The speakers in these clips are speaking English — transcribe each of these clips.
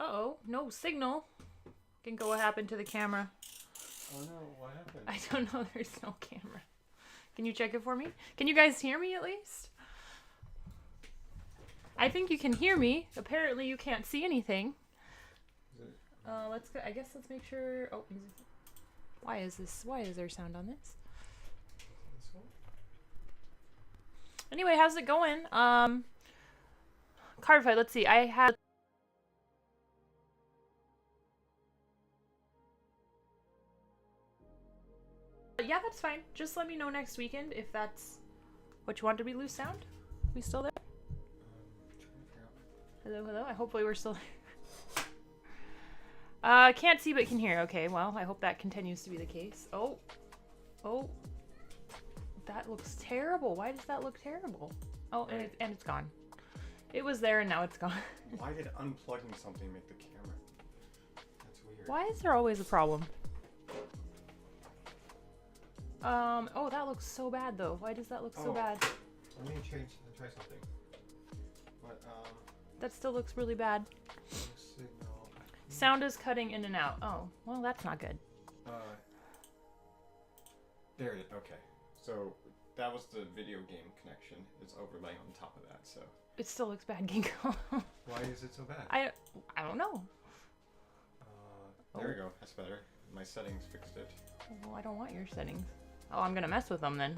Uh-oh, no signal. Ginkgo, what happened to the camera? Oh no, what happened? I don't know, there's no camera. Can you check it for me? Can you guys hear me at least? I think you can hear me. Apparently you can't see anything. Let's go. I guess let's make sure. Oh, why is there sound on this? Anyway, how's it going? Card fight, let's see. I had yeah, that's fine. Just let me know next weekend if that's what you want. Did we lose sound? We still there? Hello, hello. Hopefully we're still there. Can't see but can hear. Okay, well, I hope that continues to be the case. Oh. Oh. That looks terrible. Why does that look terrible? Oh, and it's gone. It was there and now it's gone. Why did unplugging something make the camera? That's weird. Why is there always a problem? Oh, that looks so bad though. Why does that look so bad? Let me try something. But, that still looks really bad. signal. Sound is cutting in and out. Oh, well, that's not good. There it is. Okay. So, that was the video game connection. It's overlaying on top of that, so. It still looks bad, Ginkgo. Why is it so bad? I don't know. There we go. That's better. My settings fixed it. Well, I don't want your settings. Oh, I'm gonna mess with them then.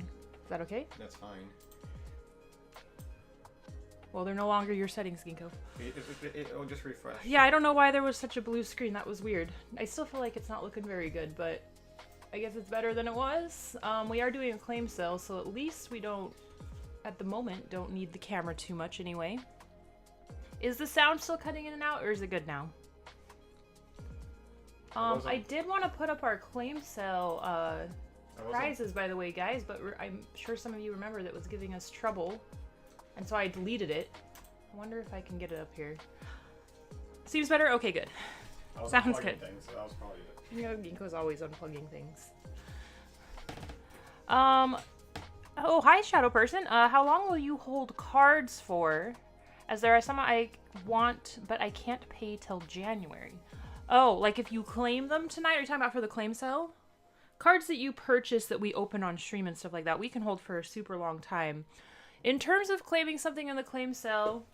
Is that okay? That's fine. Well, they're no longer your settings, Ginkgo. It'll just refresh. Yeah, I don't know why there was such a blue screen. That was weird. I still feel like it's not looking very good, but I guess it's better than it was. We are doing a claim sale, so at least we don't, at the moment, don't need the camera too much anyway. Is the sound still cutting in and out, or is it good now? I did want to put up our claim sale prizes, by the way, guys, but I'm sure some of you remember that was giving us trouble, and so I deleted it. I wonder if I can get it up here. Seems better? Okay, good. Sounds good. Things, so that was probably it. You know, Ginkgo's always unplugging things. Oh, hi, Shadow Person. How long will you hold cards for? As there are some I want, but I can't pay till January. Oh, like if you claim them tonight? Are you talking about for the claim sale? Cards that you purchase that we open on stream and stuff like that, we can hold for a super long time. In terms of claiming something in the claim sale,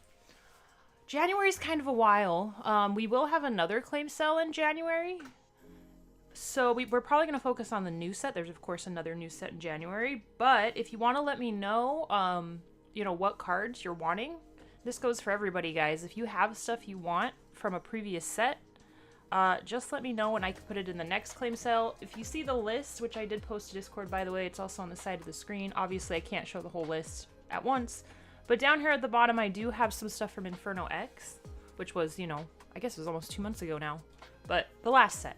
January is kind of a while. We will have another claim sale in January. So we're probably going to focus on the new set. There's, of course, another new set in January. But if you want to let me know, you know, what cards you're wanting, this goes for everybody, guys. If you have stuff you want from a previous set, just let me know and I can put it in the next claim sale. If you see the list, which I did post to Discord, by the way, it's also on the side of the screen. Obviously, I can't show the whole list at once. But down here at the bottom, I do have some stuff from Inferno X, which was, you know, I guess it was almost 2 months ago now. But the last set.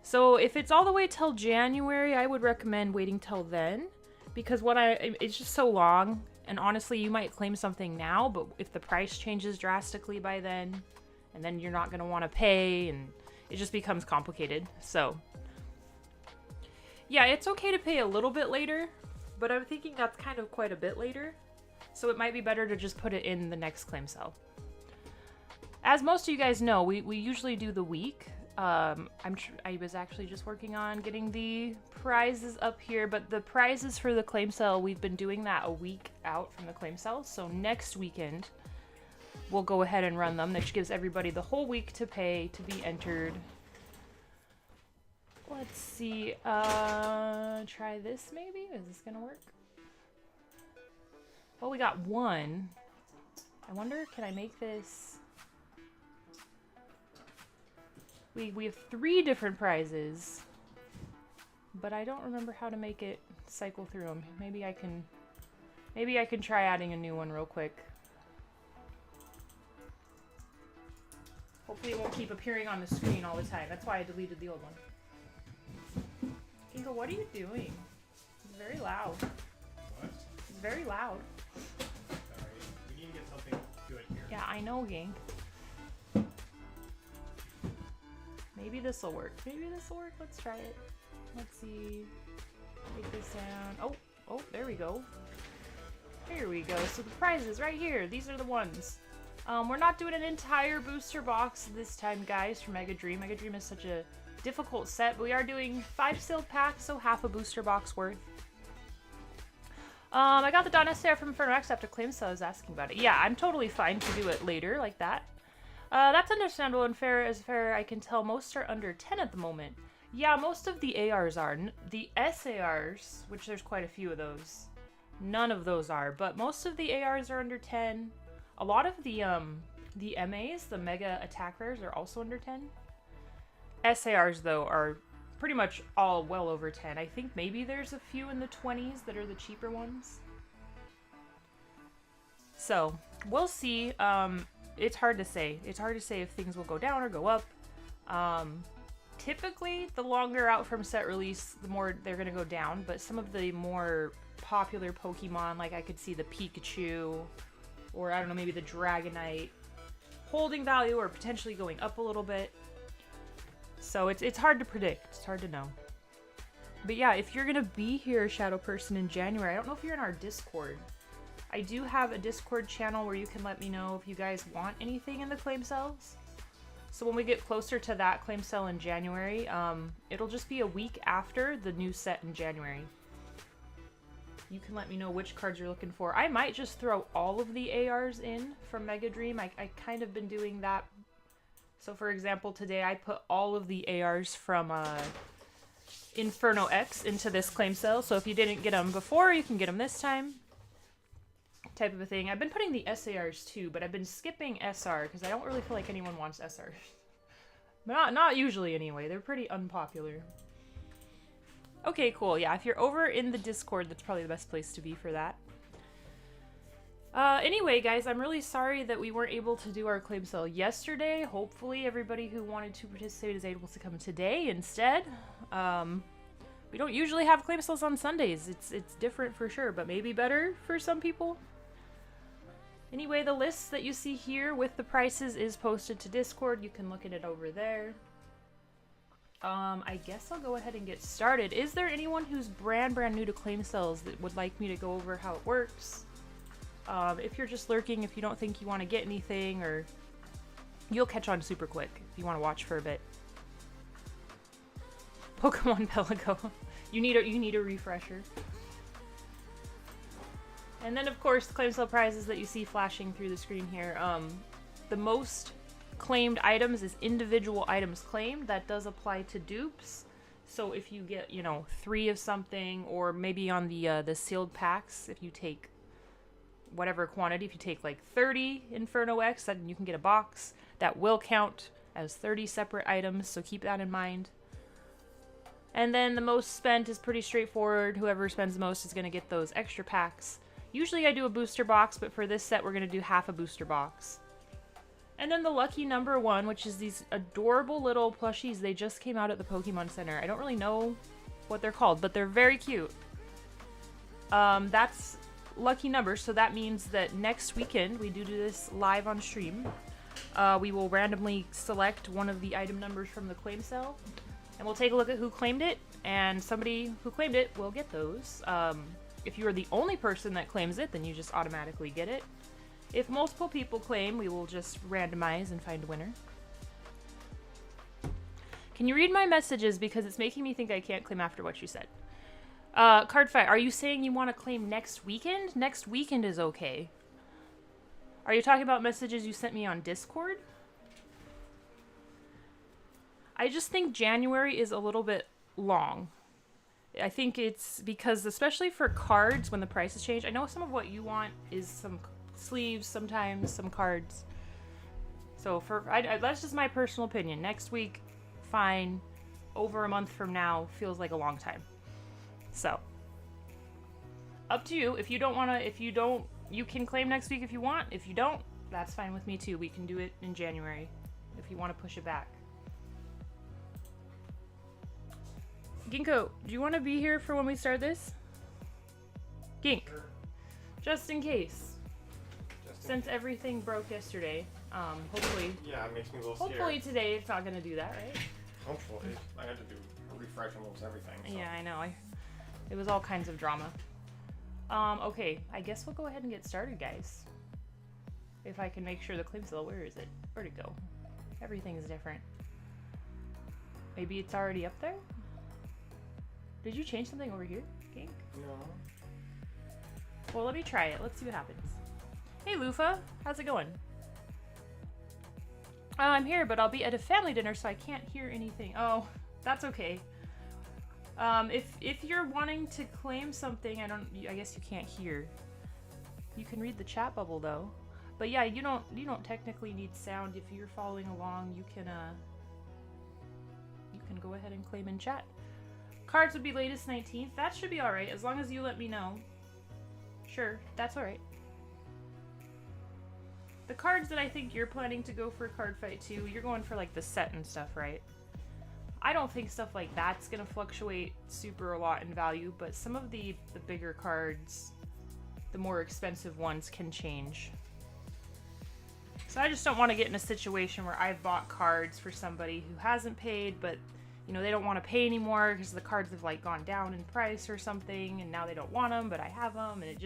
So if it's all the way till January, I would recommend waiting till then. Because it's just so long. And honestly, you might claim something now, but if the price changes drastically by then, and then you're not going to want to pay, and it just becomes complicated. So, yeah, it's okay to pay a little bit later, but I'm thinking that's kind of quite a bit later. So it might be better to just put it in the next claim sale. As most of you guys know, we usually do the week. I was actually just working on getting the prizes up here, but the prizes for the claim sale, we've been doing that a week out from the claim sale. So next weekend, we'll go ahead and run them, which gives everybody the whole week to pay to be entered. Let's see. Try this maybe? Is this gonna work? Well, we got one. I wonder, can I make this? We have 3 different prizes, but I don't remember how to make it cycle through them. Maybe I can try adding a new one real quick. Hopefully it won't keep appearing on the screen all the time. That's why I deleted the old one. Ginkgo, what are you doing? It's very loud. What? It's very loud. Sorry. We need to get something good here. Yeah, I know, Gink. Maybe this will work. Maybe this will work. Let's try it. Let's see. Take this down. Oh, there we go. Here we go. So the prizes right here. These are the ones. We're not doing an entire booster box this time, guys, for Mega Dream. Mega Dream is such a difficult set, but we are doing 5 sealed packs, so half a booster box worth. I got the Donna Sarah from Inferno X after claim, so I was asking about it. Yeah, I'm totally fine to do it later, like that. That's understandable and fair as fair. I can tell most are under 10 at the moment. Yeah, most of the ARs are. The SARs, which there's quite a few of those, none of those are, but most of the ARs are under 10. A lot of the MAs, the Mega Attack Rares, are also under 10. SARs, though, are pretty much all well over 10. I think maybe there's a few in the 20s that are the cheaper ones. So, we'll see. It's hard to say. It's hard to say if things will go down or go up. Typically, the longer out from set release, the more they're going to go down, but some of the more popular Pokemon, like I could see the Pikachu, or I don't know, maybe the Dragonite, holding value or potentially going up a little bit. So it's hard to predict. It's hard to know. But yeah, if you're going to be here, Shadow Person, in January, I don't know if you're in our Discord. I do have a Discord channel where you can let me know if you guys want anything in the claim cells. So when we get closer to that claim cell in January, it'll just be a week after the new set in January. You can let me know which cards you're looking for. I might just throw all of the ARs in from Mega Dream. I kind of been doing that. So for example, today I put all of the ARs from Inferno X into this claim cell. So if you didn't get them before, you can get them this time. Type of a thing. I've been putting the SARs too, but I've been skipping SR because I don't really feel like anyone wants SR. Not usually anyway. They're pretty unpopular. Okay, cool. Yeah, if you're over in the Discord, that's probably the best place to be for that. Anyway, guys, I'm really sorry that we weren't able to do our claim sale yesterday. Hopefully everybody who wanted to participate is able to come today instead. We don't usually have claim sales on Sundays. It's different for sure, but maybe better for some people. Anyway, the list that you see here with the prices is posted to Discord. You can look at it over there. I guess I'll go ahead and get started. Is there anyone who's brand new to claim sales that would like me to go over how it works? If you're just lurking, if you don't think you want to get anything, or you'll catch on super quick if you want to watch for a bit. Pokemon Pelago. You need a refresher. And then of course the claim sale prizes that you see flashing through the screen here. The most claimed items is individual items claimed. That does apply to dupes. So if you get, 3 of something, or maybe on the sealed packs, if you take whatever quantity, if you take like 30 Inferno X, then you can get a box. That will count as 30 separate items, so keep that in mind. And then the most spent is pretty straightforward. Whoever spends the most is going to get those extra packs. Usually I do a booster box, but for this set we're going to do half a booster box. And then the lucky number 1, which is these adorable little plushies. They just came out at the Pokemon Center. I don't really know what they're called, but they're very cute. That's lucky number, so that means that next weekend we do this live on stream. We will randomly select one of the item numbers from the claim cell, and we'll take a look at who claimed it, and somebody who claimed it will get those. If you are the only person that claims it, then you just automatically get it. If multiple people claim, we will just randomize and find a winner. Can you read my messages, because it's making me think I can't claim after what you said. Cardfight, are you saying you want to claim next weekend? Next weekend is okay. Are you talking about messages you sent me on Discord? I just think January is a little bit long. I think it's because, especially for cards, when the prices change, I know some of what you want is some sleeves, sometimes some cards. So that's just my personal opinion. Next week, fine. Over a month from now feels like a long time. So, up to you. If you don't want to, you can claim next week if you want. If you don't, that's fine with me too. We can do it in January if you want to push it back. Ginkgo, do you want to be here for when we start this? Gink, Sure. Just in case. Since everything broke yesterday, hopefully. Yeah, it makes me a little scared. Hopefully today it's not gonna do that, right? Hopefully. I had to do a refresh on almost everything. So. Yeah, I know. It was all kinds of drama. Okay, I guess we'll go ahead and get started, guys. If I can make sure the claim sale, where is it? Where'd it go? Everything is different. Maybe it's already up there? Did you change something over here, Gink? No. Well, let me try it. Let's see what happens. Hey, Lufa. How's it going? I'm here, but I'll be at a family dinner, so I can't hear anything. Oh, that's okay. If you're wanting to claim something, I guess you can't hear. You can read the chat bubble though. But yeah, you don't technically need sound. If you're following along, you can go ahead and claim in chat. Cards would be latest 19th. That should be all right as long as you let me know. Sure, that's all right. The cards that I think you're planning to go for a card fight too, you're going for like the set and stuff, right? I don't think stuff like that's gonna fluctuate super a lot in value, but some of the bigger cards, the more expensive ones can change. So I just don't want to get in a situation where I've bought cards for somebody who hasn't paid, but you know, they don't want to pay anymore because the cards have like gone down in price or something, and now they don't want them, but I have them, and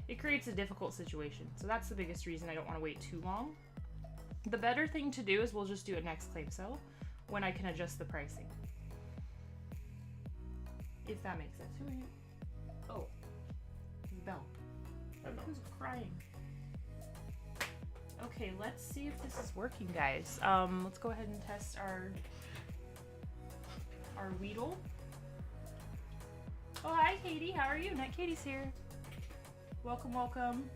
it creates a difficult situation. So that's the biggest reason I don't want to wait too long. The better thing to do is we'll just do a next claim sale when I can adjust the pricing. If that makes sense. Who are you? Oh, Belle. Hello. Who's crying? Okay, let's see if this is working, guys. Let's go ahead and test our Weedle. Oh, hi, Katie. How are you? Net Katie's here. Welcome, welcome.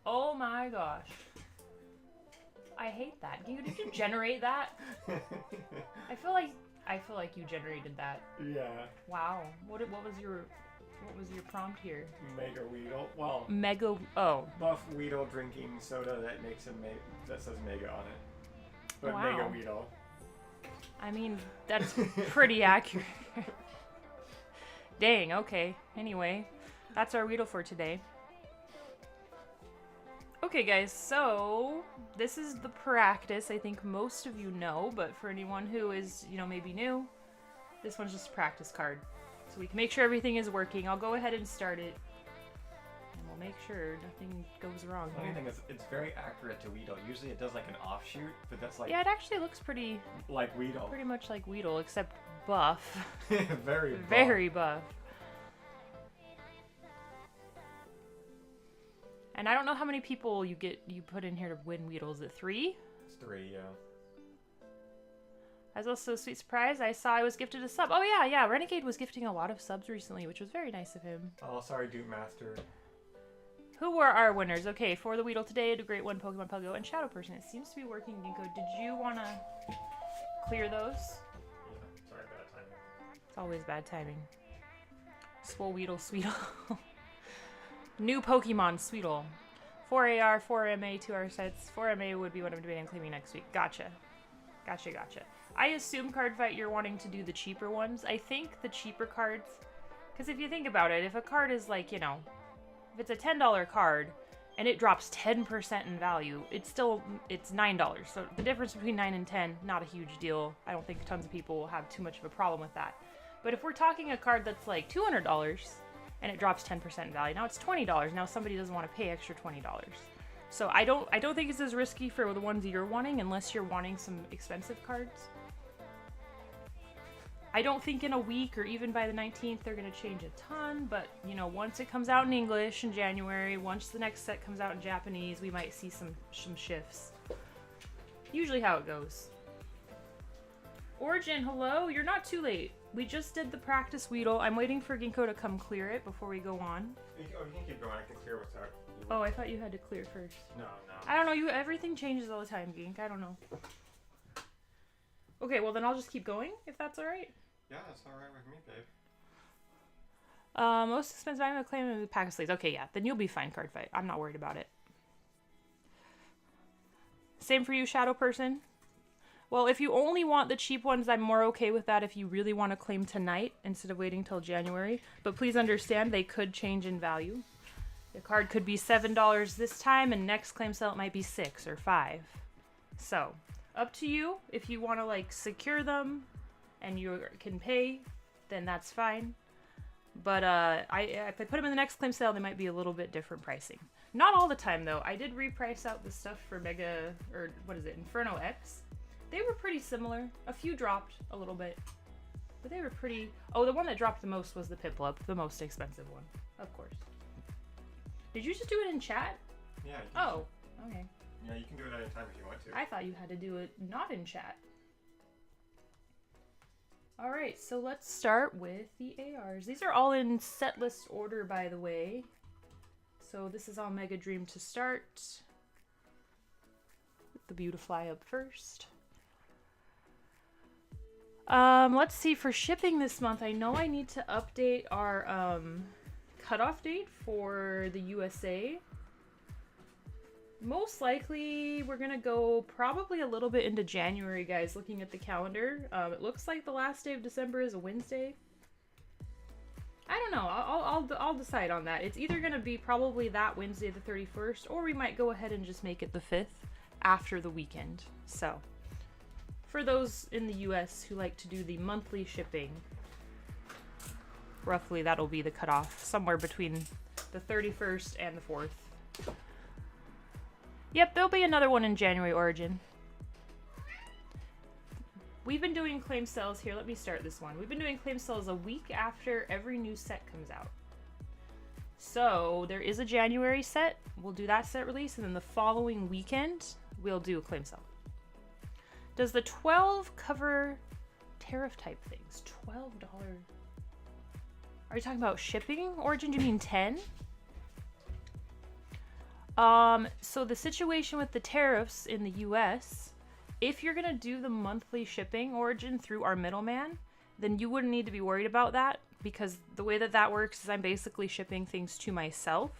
Oh my gosh. I hate that. Did you generate that? I feel like you generated that. Yeah. Wow. What was your prompt here? Mega Weedle. Well. Mega. Oh. Buff Weedle drinking soda that makes him that says Mega on it. But wow. Mega Weedle. I mean, that's pretty accurate. Dang. Okay. Anyway, that's our Weedle for today. Okay, guys, so this is the practice I think most of you know, but for anyone who is, you know, maybe new, this one's just a practice card. So we can make sure everything is working. I'll go ahead and start it, and we'll make sure nothing goes wrong. The funny thing is, it's very accurate to Weedle. Usually it does like an offshoot, but that's like... Yeah, it actually looks pretty... Like Weedle. Pretty much like Weedle, except buff. Very buff. Very buff. And I don't know how many people you put in here to win Weedle. Is it 3? It's 3, yeah. I was also a sweet surprise. I saw I was gifted a sub. Oh yeah. Renegade was gifting a lot of subs recently, which was very nice of him. Oh, sorry, Duke Master. Who were our winners? Okay, for the Weedle today, the Great One, Pokemon Puggo, and Shadow Person. It seems to be working, Ginkgo. Did you want to clear those? Yeah, sorry, bad timing. It's always bad timing. Swole Weedle, Sweedle. New Pokemon, Sweedle. 4 AR, 4 MA, 2 R sets. 4 MA would be what I'm debating and claiming next week. Gotcha. I assume card fight you're wanting to do the cheaper ones. I think the cheaper cards, because if you think about it, if a card is like, you know, if it's a $10 card and it drops 10% in value, it's $9. So the difference between 9 and 10, not a huge deal. I don't think tons of people will have too much of a problem with that. But if we're talking a card that's like $200 and it drops 10% in value, now it's $20. Now somebody doesn't want to pay extra $20. So I don't think it's as risky for the ones you're wanting, unless you're wanting some expensive cards. I don't think in a week or even by the 19th they're going to change a ton, but you know, once it comes out in English in January, once the next set comes out in Japanese, we might see some shifts. Usually how it goes. Origin, hello, you're not too late. We just did the practice Weedle. I'm waiting for Ginkgo to come clear it before we go on. You can keep going. I can clear what's out. Oh, I thought you had to clear first. No. I don't know. Everything changes all the time, Gink. I don't know. Okay, well then I'll just keep going if that's all right. Yeah, that's all right with me, babe. Most expensive item of claim is a pack of sleeves. Okay, yeah, then you'll be fine, card fight. I'm not worried about it. Same for you, Shadow Person. Well, if you only want the cheap ones, I'm more okay with that if you really want to claim tonight instead of waiting till January. But please understand, they could change in value. The card could be $7 this time, and next claim sale it might be $6 or $5. So, up to you. If you want to like secure them and you can pay, then that's fine. But if I put them in the next claim sale, they might be a little bit different pricing. Not all the time though. I did reprice out the stuff for Mega, or what is it, Inferno X. They were pretty similar. A few dropped a little bit, but they were pretty. Oh, the one that dropped the most was the Piplup, the most expensive one, of course. Did you just do it in chat? Yeah. Oh, okay. Yeah, you can do it anytime if you want to. I thought you had to do it not in chat. Alright, so let's start with the ARs. These are all in set list order, by the way. So this is all Mega Dream to start. Put the Beautifly up first. Let's see, for shipping this month, I know I need to update our cutoff date for the USA. Most likely, we're gonna go probably a little bit into January, guys, looking at the calendar. It looks like the last day of December is a Wednesday. I don't know. I'll decide on that. It's either gonna be probably that Wednesday the 31st, or we might go ahead and just make it the 5th after the weekend. So, for those in the US who like to do the monthly shipping, roughly that'll be the cutoff, somewhere between the 31st and the 4th. Yep, there'll be another one in January Origin. We've been doing claim sales here. Let me start this one. We've been doing claim sales a week after every new set comes out. So there is a January set. We'll do that set release, and then the following weekend, we'll do a claim sale. Does the 12 cover tariff type things? $12. Are you talking about shipping Origin? Do you mean 10? So the situation with the tariffs in the US, if you're gonna do the monthly shipping Origin through our middleman, then you wouldn't need to be worried about that, because the way that that works is I'm basically shipping things to myself.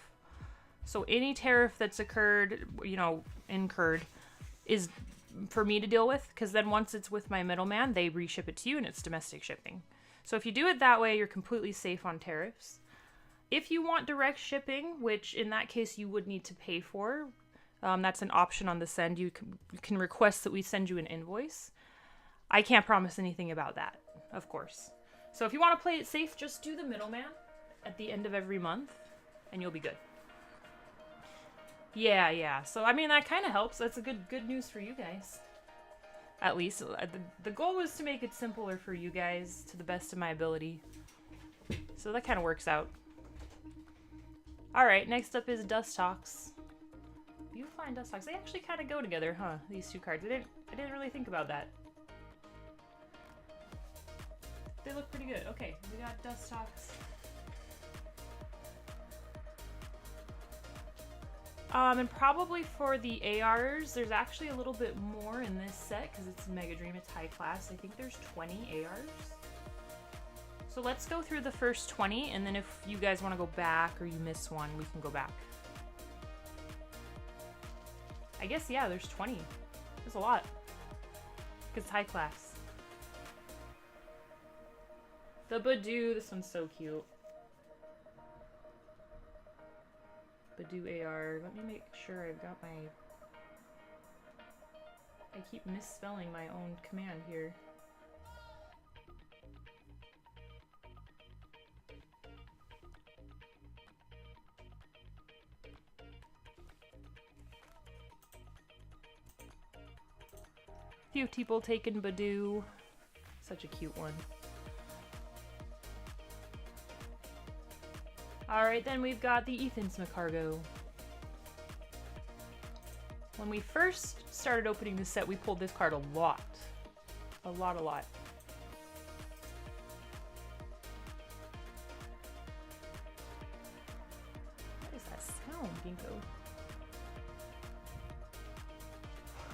So any tariff that's occurred, you know, incurred, is for me to deal with, because then once it's with my middleman, they reship it to you and it's domestic shipping. So if you do it that way, you're completely safe on tariffs. If you want direct shipping, which in that case you would need to pay for, that's an option on the send. You can request that we send you an invoice. I can't promise anything about that, of course. So if you want to play it safe, just do the middleman at the end of every month, and you'll be good. Yeah. So, I mean, that kind of helps. That's a good news for you guys. At least, the goal was to make it simpler for you guys to the best of my ability. So that kind of works out. Alright, next up is Dust Talks. Beautifly and Dust Talks. They actually kind of go together, huh? These two cards. I didn't really think about that. They look pretty good. Okay, we got Dust Talks. And probably for the ARs, there's actually a little bit more in this set because it's Mega Dream, it's high class. I think there's 20 ARs. So let's go through the first 20, and then if you guys want to go back or you miss one, we can go back. I guess, yeah, there's 20. There's a lot. Because it's high class. The Badoo, this one's so cute. Badoo AR. Let me make sure I've got my... I keep misspelling my own command here. Few people taking Badoo. Such a cute one. Alright, then we've got the Ethan Smacargo. When we first started opening this set, we pulled this card a lot. A lot. What is that sound, Ginkgo?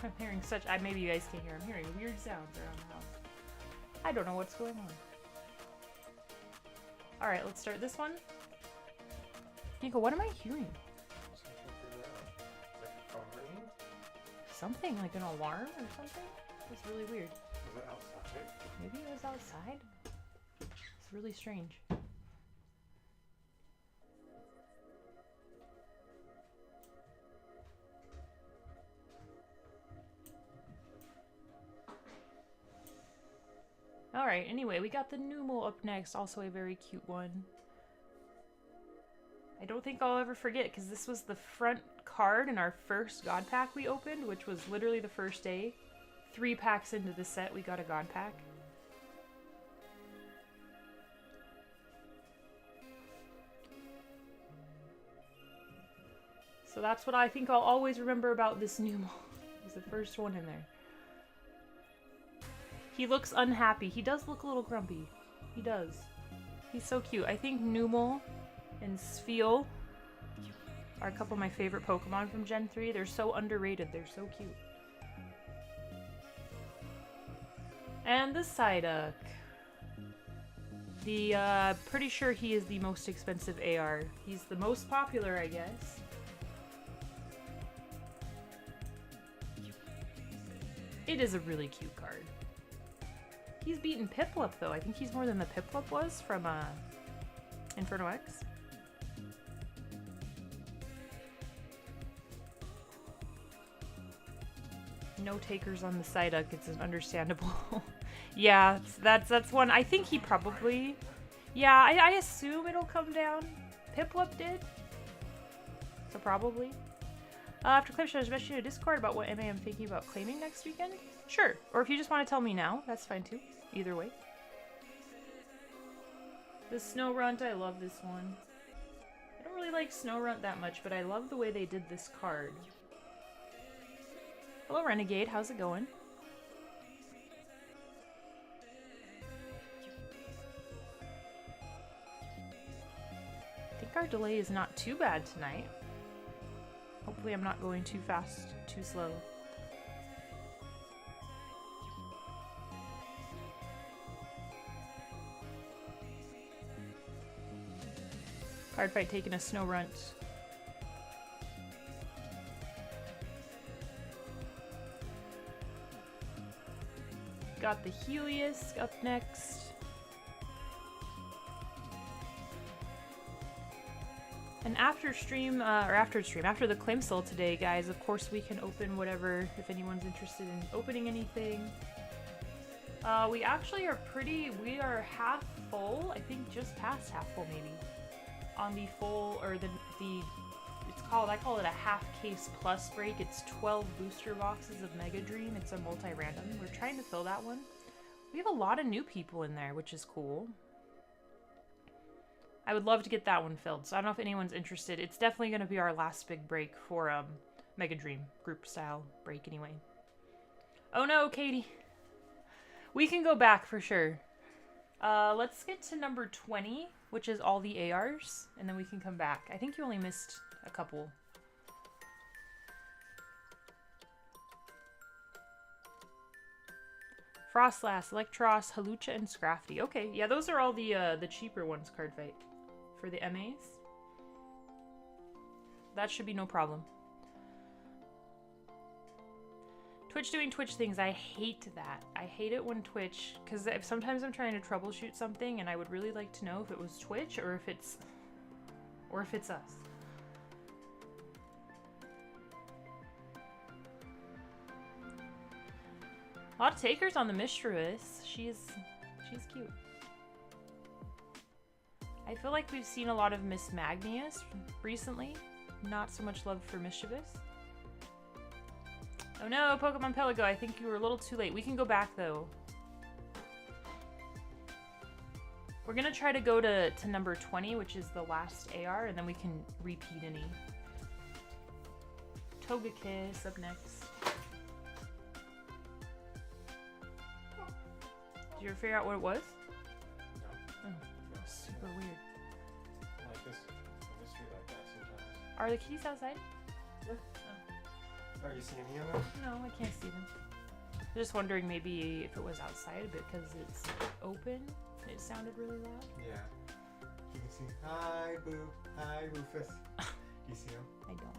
I'm hearing such... maybe you guys can't hear. I'm hearing weird sounds around the house. I don't know what's going on. Alright, let's start this one. Ginkgo, what am I hearing? Something, like an alarm or something? It's really weird. Was it outside? Maybe it was outside? It's really strange. Alright, anyway, we got the Numo up next, also a very cute one. I don't think I'll ever forget, because this was the front card in our first God Pack we opened, which was literally the first day. 3 packs into the set, we got a God Pack. So that's what I think I'll always remember about this Numel. He's the first one in there. He looks unhappy. He does look a little grumpy. He does. He's so cute. I think Numel and Spheal are a couple of my favorite Pokemon from Gen 3. They're so underrated. They're so cute. And the Psyduck. Pretty sure he is the most expensive AR. He's the most popular, I guess. It is a really cute card. He's beaten Piplup, though. I think he's more than the Piplup was from Inferno X. No takers on the Psyduck. It's understandable. Yeah, that's one. I think he probably... Yeah, I assume it'll come down. Piplup did. So probably. After Cliff shows, message you to Discord about what MA I'm thinking about claiming next weekend? Sure. Or if you just want to tell me now, that's fine too. Either way. The Snorunt, I love this one. I don't really like Snorunt that much, but I love the way they did this card. Hello, Renegade. How's it going? I think our delay is not too bad tonight. Hopefully I'm not going too fast, too slow. Card fight taking a Snorunt. Got the Helios up next. And after the claim sale today, guys, of course we can open whatever, if anyone's interested in opening anything. We actually are we are half full, I think just past half full maybe, on the full, or I call it a half case plus break. It's 12 booster boxes of Mega Dream. It's a multi-random. We're trying to fill that one. We have a lot of new people in there, which is cool. I would love to get that one filled, so I don't know if anyone's interested. It's definitely going to be our last big break for Mega Dream group style break anyway. Oh no, Katie. We can go back for sure. Let's get to number 20, which is all the ARs, and then we can come back. I think you only missed a couple. Frostlass, Electros, Halucha, and Scrafty. Okay, yeah, those are all the cheaper ones, card fight. For the MAs. That should be no problem. Twitch doing Twitch things, I hate that. I hate it when Twitch, because sometimes I'm trying to troubleshoot something and I would really like to know if it was Twitch or if it's us. A lot of takers on the Mischievous. She's cute. I feel like we've seen a lot of Miss Magnius recently. Not so much love for Mischievous. Oh no, Pokemon Pelago, I think you were a little too late. We can go back though. We're gonna try to go to number 20, which is the last AR, and then we can repeat any. Togekiss up next. Did you ever figure out what it was? No. Oh, super weird. I like this mystery like that sometimes. Are the kitties outside? Yeah. Oh. Are you seeing any of them? No, I can't see them. I'm just wondering maybe if it was outside because it's open. It sounded really loud. Yeah. You can see. Hi, Boo. Hi, Rufus. You see them? I don't.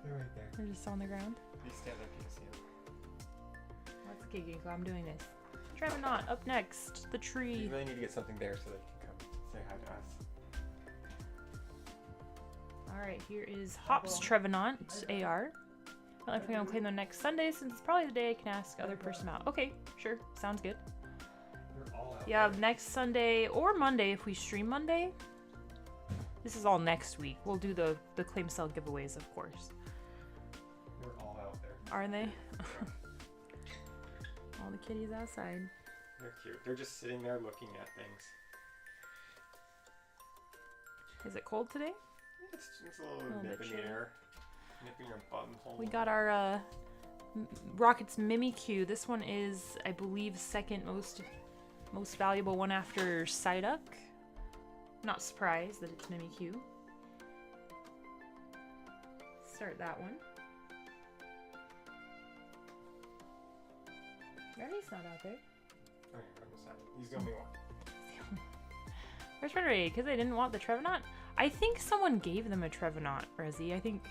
They're right there. They're just on the ground. You stand up, you can see them. That's okay, Ginkgo. I'm doing this. Trevenant up next. The tree. You really need to get something there so that you can come say hi to us. Alright, here is Hops Trevenant AR. I don't know if I'm going to claim them next Sunday since it's probably the day I can ask other person out. Okay, sure. Sounds good. They're all out Yeah, there. next Sunday or Monday if we stream Monday. This is all next week. We'll do the claim sale giveaways, of course. They're all out there. Are they? Yeah. All the kitties outside. They're cute. They're just sitting there looking at things. Is it cold today? It's a little bit nip in the chilly. air. Nipping your buttonhole. We got our Rocket's Mimikyu. This one is, I believe, second most valuable one after Psyduck. Not surprised that it's Mimikyu. Start that one. Remy's not out there. Oh, yeah, Remy's out. He's the only one. Where's Remy? Because they didn't want the Trevenant? I think someone gave them a Trevenant, Rezi. I think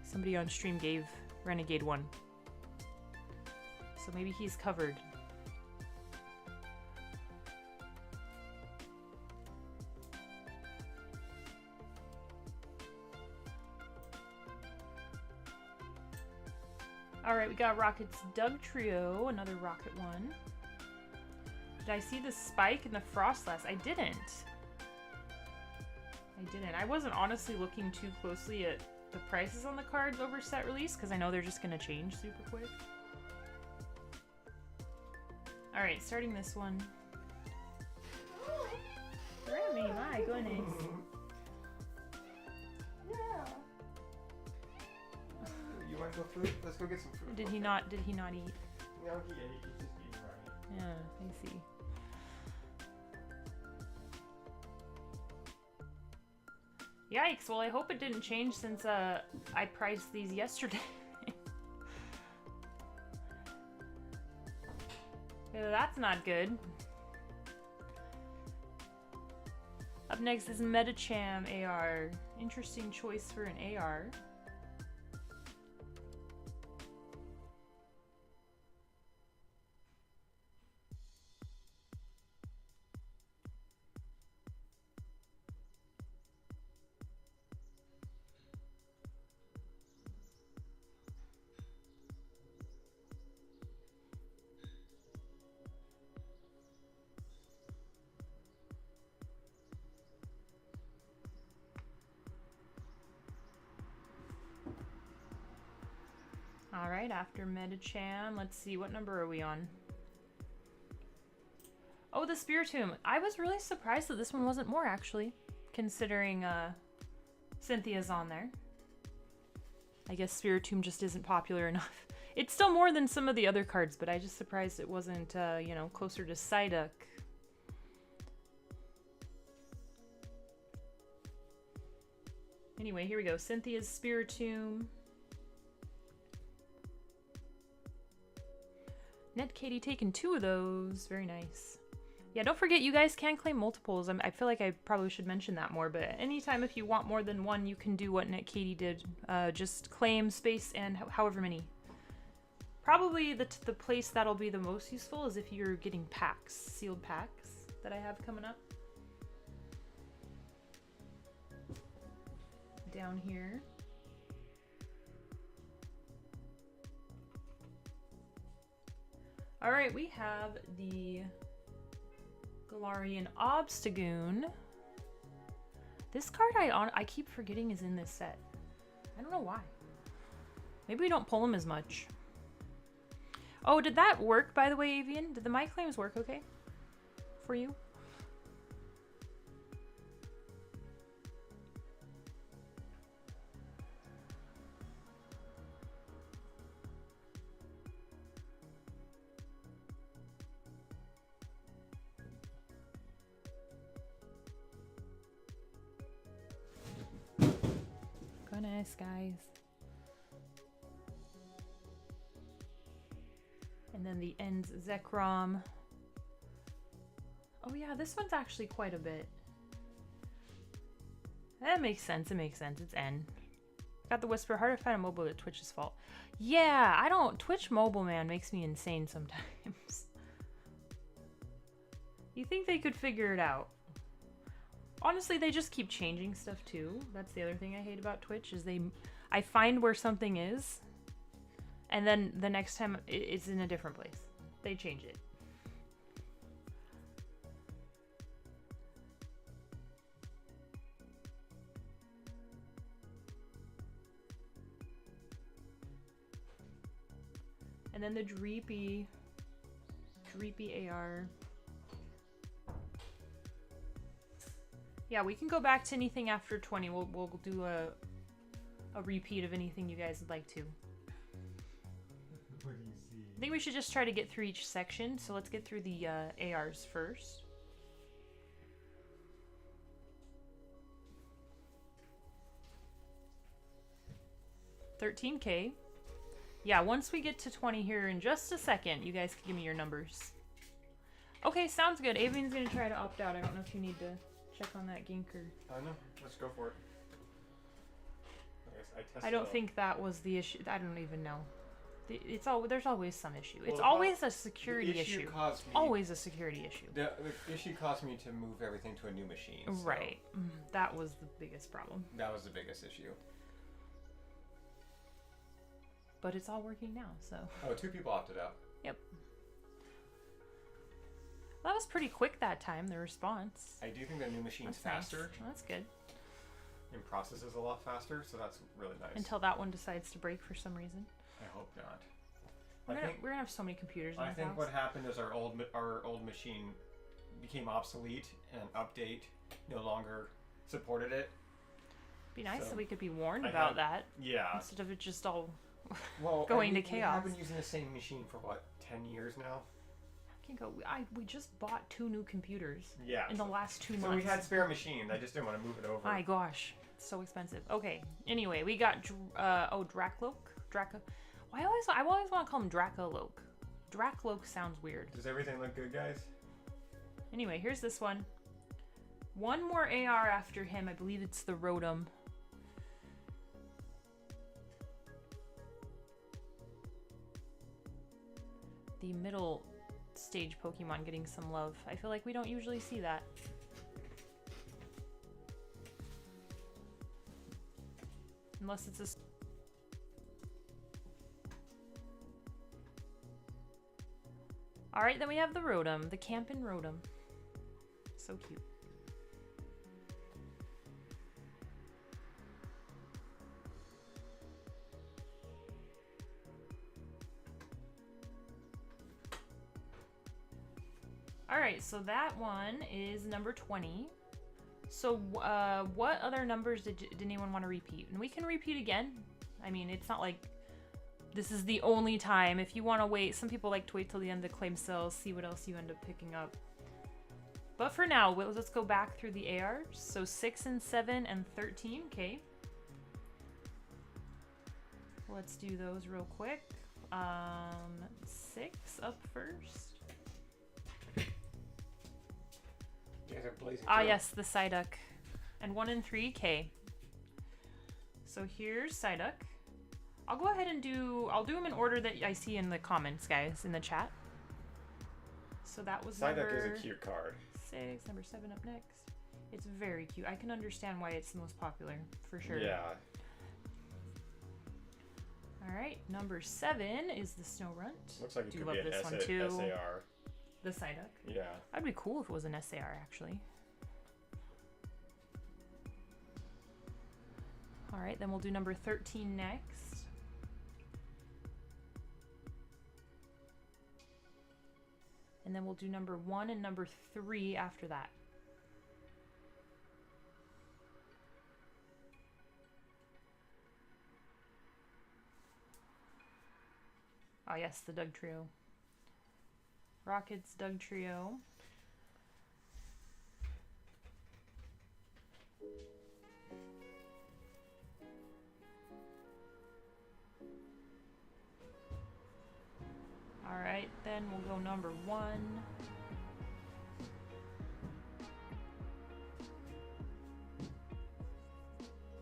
somebody on stream gave Renegade one. So maybe he's covered. Alright, we got Rocket's Doug Trio, another Rocket one. Did I see the spike in the Frostlass? I didn't. I wasn't honestly looking too closely at the prices on the cards over set release because I know they're just going to change super quick. Alright, starting this one. Remy, my goodness. You want to go food? Let's go get some food. Did he not eat? No, he ate. He's just eating right. Yeah, I see. Yikes, well I hope it didn't change since I priced these yesterday. Yeah, that's not good. Up next is Metacham AR. Interesting choice for an AR. Alright, after Metacham, let's see, what number are we on? Oh, the Spiritomb. I was really surprised that this one wasn't more, actually, considering Cynthia's on there. I guess Spiritomb just isn't popular enough. It's still more than some of the other cards, but I just surprised it wasn't, you know, closer to Psyduck. Anyway, here we go. Cynthia's Spiritomb. Net Katie taking 2 of those. Very nice. Yeah, don't forget you guys can claim multiples. I feel like I probably should mention that more, but anytime if you want more than one, you can do what Net Katie did. Just claim space and however many. Probably the place that'll be the most useful is if you're getting packs, sealed packs that I have coming up. Down here. Alright, we have the Galarian Obstagoon. This card I keep forgetting is in this set. I don't know why. Maybe we don't pull them as much. Oh, did that work, by the way, Avian? Did the My Claims work okay for you? Goodness, guys. And then the ends Zekrom. Oh yeah, this one's actually quite a bit. That makes sense, it makes sense. It's N. Got the Whisper, hard to find a mobile at Twitch's fault. Yeah, I don't... Twitch mobile, man, makes me insane sometimes. You think they could figure it out. Honestly, they just keep changing stuff too. That's the other thing I hate about Twitch is I find where something is, and then the next time it's in a different place. They change it. And then the Dreepy AR. Yeah, we can go back to anything after 20. We'll do a repeat of anything you guys would like to. What do you see? I think we should just try to get through each section. So let's get through the ARs first. $13K. Yeah, once we get to 20 here in just a second, you guys can give me your numbers. Okay, sounds good. Avian's gonna try to opt out. I don't know if you need to check on that Ginker. No, let's go for it. I don't think that was the issue. I don't even know. There's always some issue. Well, it's always a security issue. Always a security issue. The issue caused me to move everything to a new machine. So right. That was the biggest problem. that was the biggest issue. But it's all working now, so. Oh, 2 people opted out. Yep. That was pretty quick that time, the response. I do think the new machine's That's faster. Nice. Well, that's good. And processes a lot faster, so that's really nice. Until that one decides to break for some reason. I hope not. We're gonna have so many computers in I this think house. what happened is our old machine became obsolete, and an update no longer supported it. Be nice so if we could be warned about that. Yeah. Instead of it just all going to chaos. We've been using the same machine for what, 10 years now? I can't go. We just bought 2 new computers. Yeah. In the last 2 months. So we had spare machines. I just didn't want to move it over. My gosh, it's so expensive. Okay. Anyway, we got Dracloak. I always want to call him Dracoloak. Dracloak sounds weird. Does everything look good, guys? Anyway, here's this one. One more AR after him. I believe it's the Rotom. The middle stage Pokemon getting some love. I feel like we don't usually see that. Unless it's a... Alright, then we have the Rotom. The Campin' Rotom. So cute. Alright, so that one is number 20. So what other numbers did anyone want to repeat? And we can repeat again. I mean, it's not like this is the only time. If you want to wait, some people like to wait till the end of the claim sales, see what else you end up picking up. But for now, let's go back through the ARs. So 6 and 7 and 13. Okay. Let's do those real quick. 6 up first. You guys are blazing. Ah, yes, the Psyduck. And 1 and 3. Okay. So here's Psyduck. I'll go ahead and I'll do them in order that I see in the comments, guys, in the chat. So that was Psyduck is a cute card. 6, number 7 up next. It's very cute. I can understand why it's the most popular, for sure. Yeah. Alright, number 7 is the Snorunt. Looks like it Do could love be an this one too. SAR. The Psyduck. Yeah. That'd be cool if it was an SAR, actually. Alright, then we'll do number 13 next. And then we'll do number 1 and number 3 after that. Oh yes, the Doug Trio. Rockets, Doug Trio. Alright, then we'll go number 1.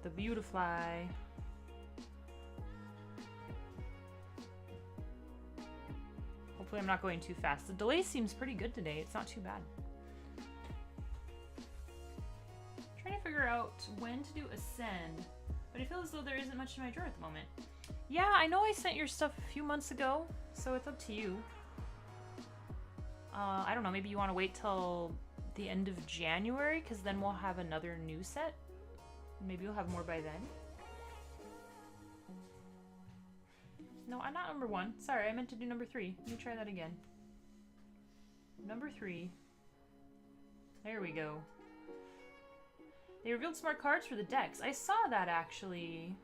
The Beautifly. Hopefully I'm not going too fast. The delay seems pretty good today. It's not too bad. Trying to figure out when to do Ascend, but I feel as though there isn't much in my drawer at the moment. Yeah, I know I sent your stuff a few months ago, so it's up to you. I don't know, maybe you want to wait till the end of January, because then we'll have another new set. Maybe you'll have more by then. No, I'm not number 1. Sorry, I meant to do number 3. Let me try that again. Number 3. There we go. They revealed smart cards for the decks. I saw that, actually.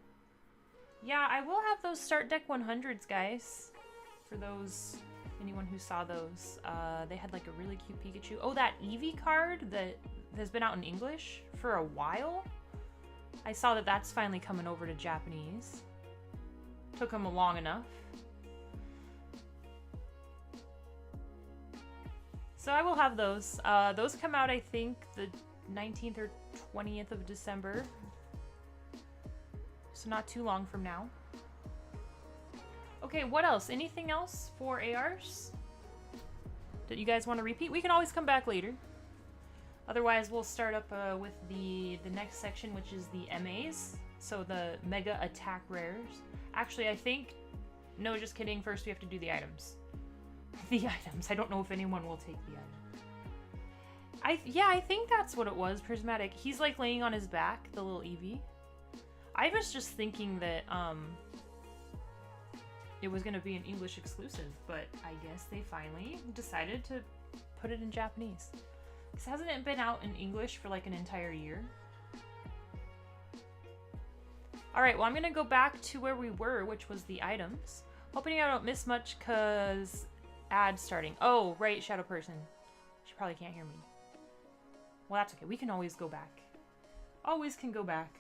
Yeah, I will have those start deck 100s, guys. For those, anyone who saw those. They had like a really cute Pikachu. Oh, that Eevee card that has been out in English for a while. I saw that that's finally coming over to Japanese. Took them long enough. So I will have those. Those come out, I think, the 19th or 20th of December. So not too long from now. Okay, what else? Anything else for ARs that you guys want to repeat? We can always come back later. Otherwise, we'll start up with the next section, which is the MAs. So the Mega Attack Rares. Actually, I think... No, just kidding. First, we have to do the items. The items. I don't know if anyone will take the item. Yeah, I think that's what it was. Prismatic. He's like laying on his back, the little Eevee. I was just thinking that it was going to be an English exclusive, but I guess they finally decided to put it in Japanese. Because hasn't it been out in English for like an entire year? Alright, well I'm going to go back to where we were, which was the items. Hoping I don't miss much because ad starting. Oh, right, Shadow Person. She probably can't hear me. Well, that's okay. We can always go back. Always can go back.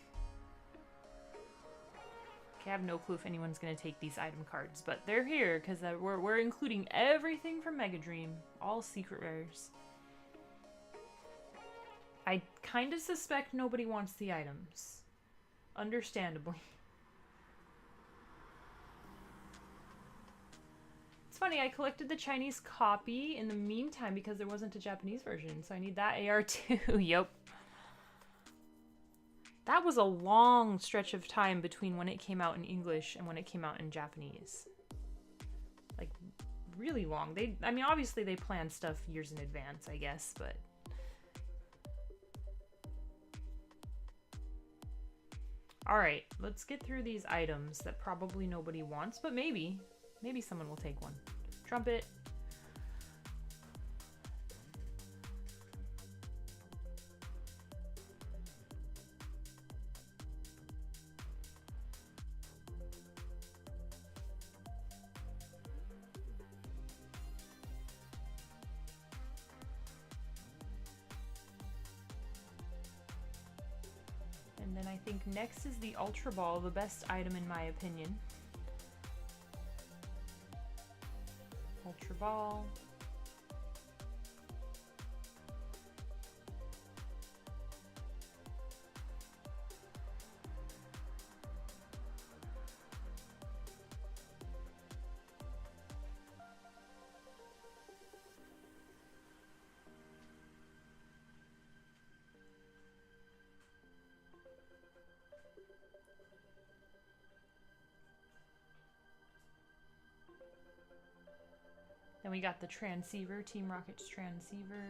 Okay, I have no clue if anyone's going to take these item cards, but they're here because we're including everything from Mega Dream. All secret rares. I kind of suspect nobody wants the items. Understandably. It's funny, I collected the Chinese copy in the meantime because there wasn't a Japanese version, so I need that AR too. Yep. That was a long stretch of time between when it came out in English and when it came out in Japanese. Like, really long. I mean, obviously they planned stuff years in advance, I guess, but... Alright, let's get through these items that probably nobody wants, but maybe someone will take one. Trumpet. And then I think next is the Ultra Ball, the best item in my opinion. Ultra Ball. Then we got the Transceiver, Team Rocket's Transceiver.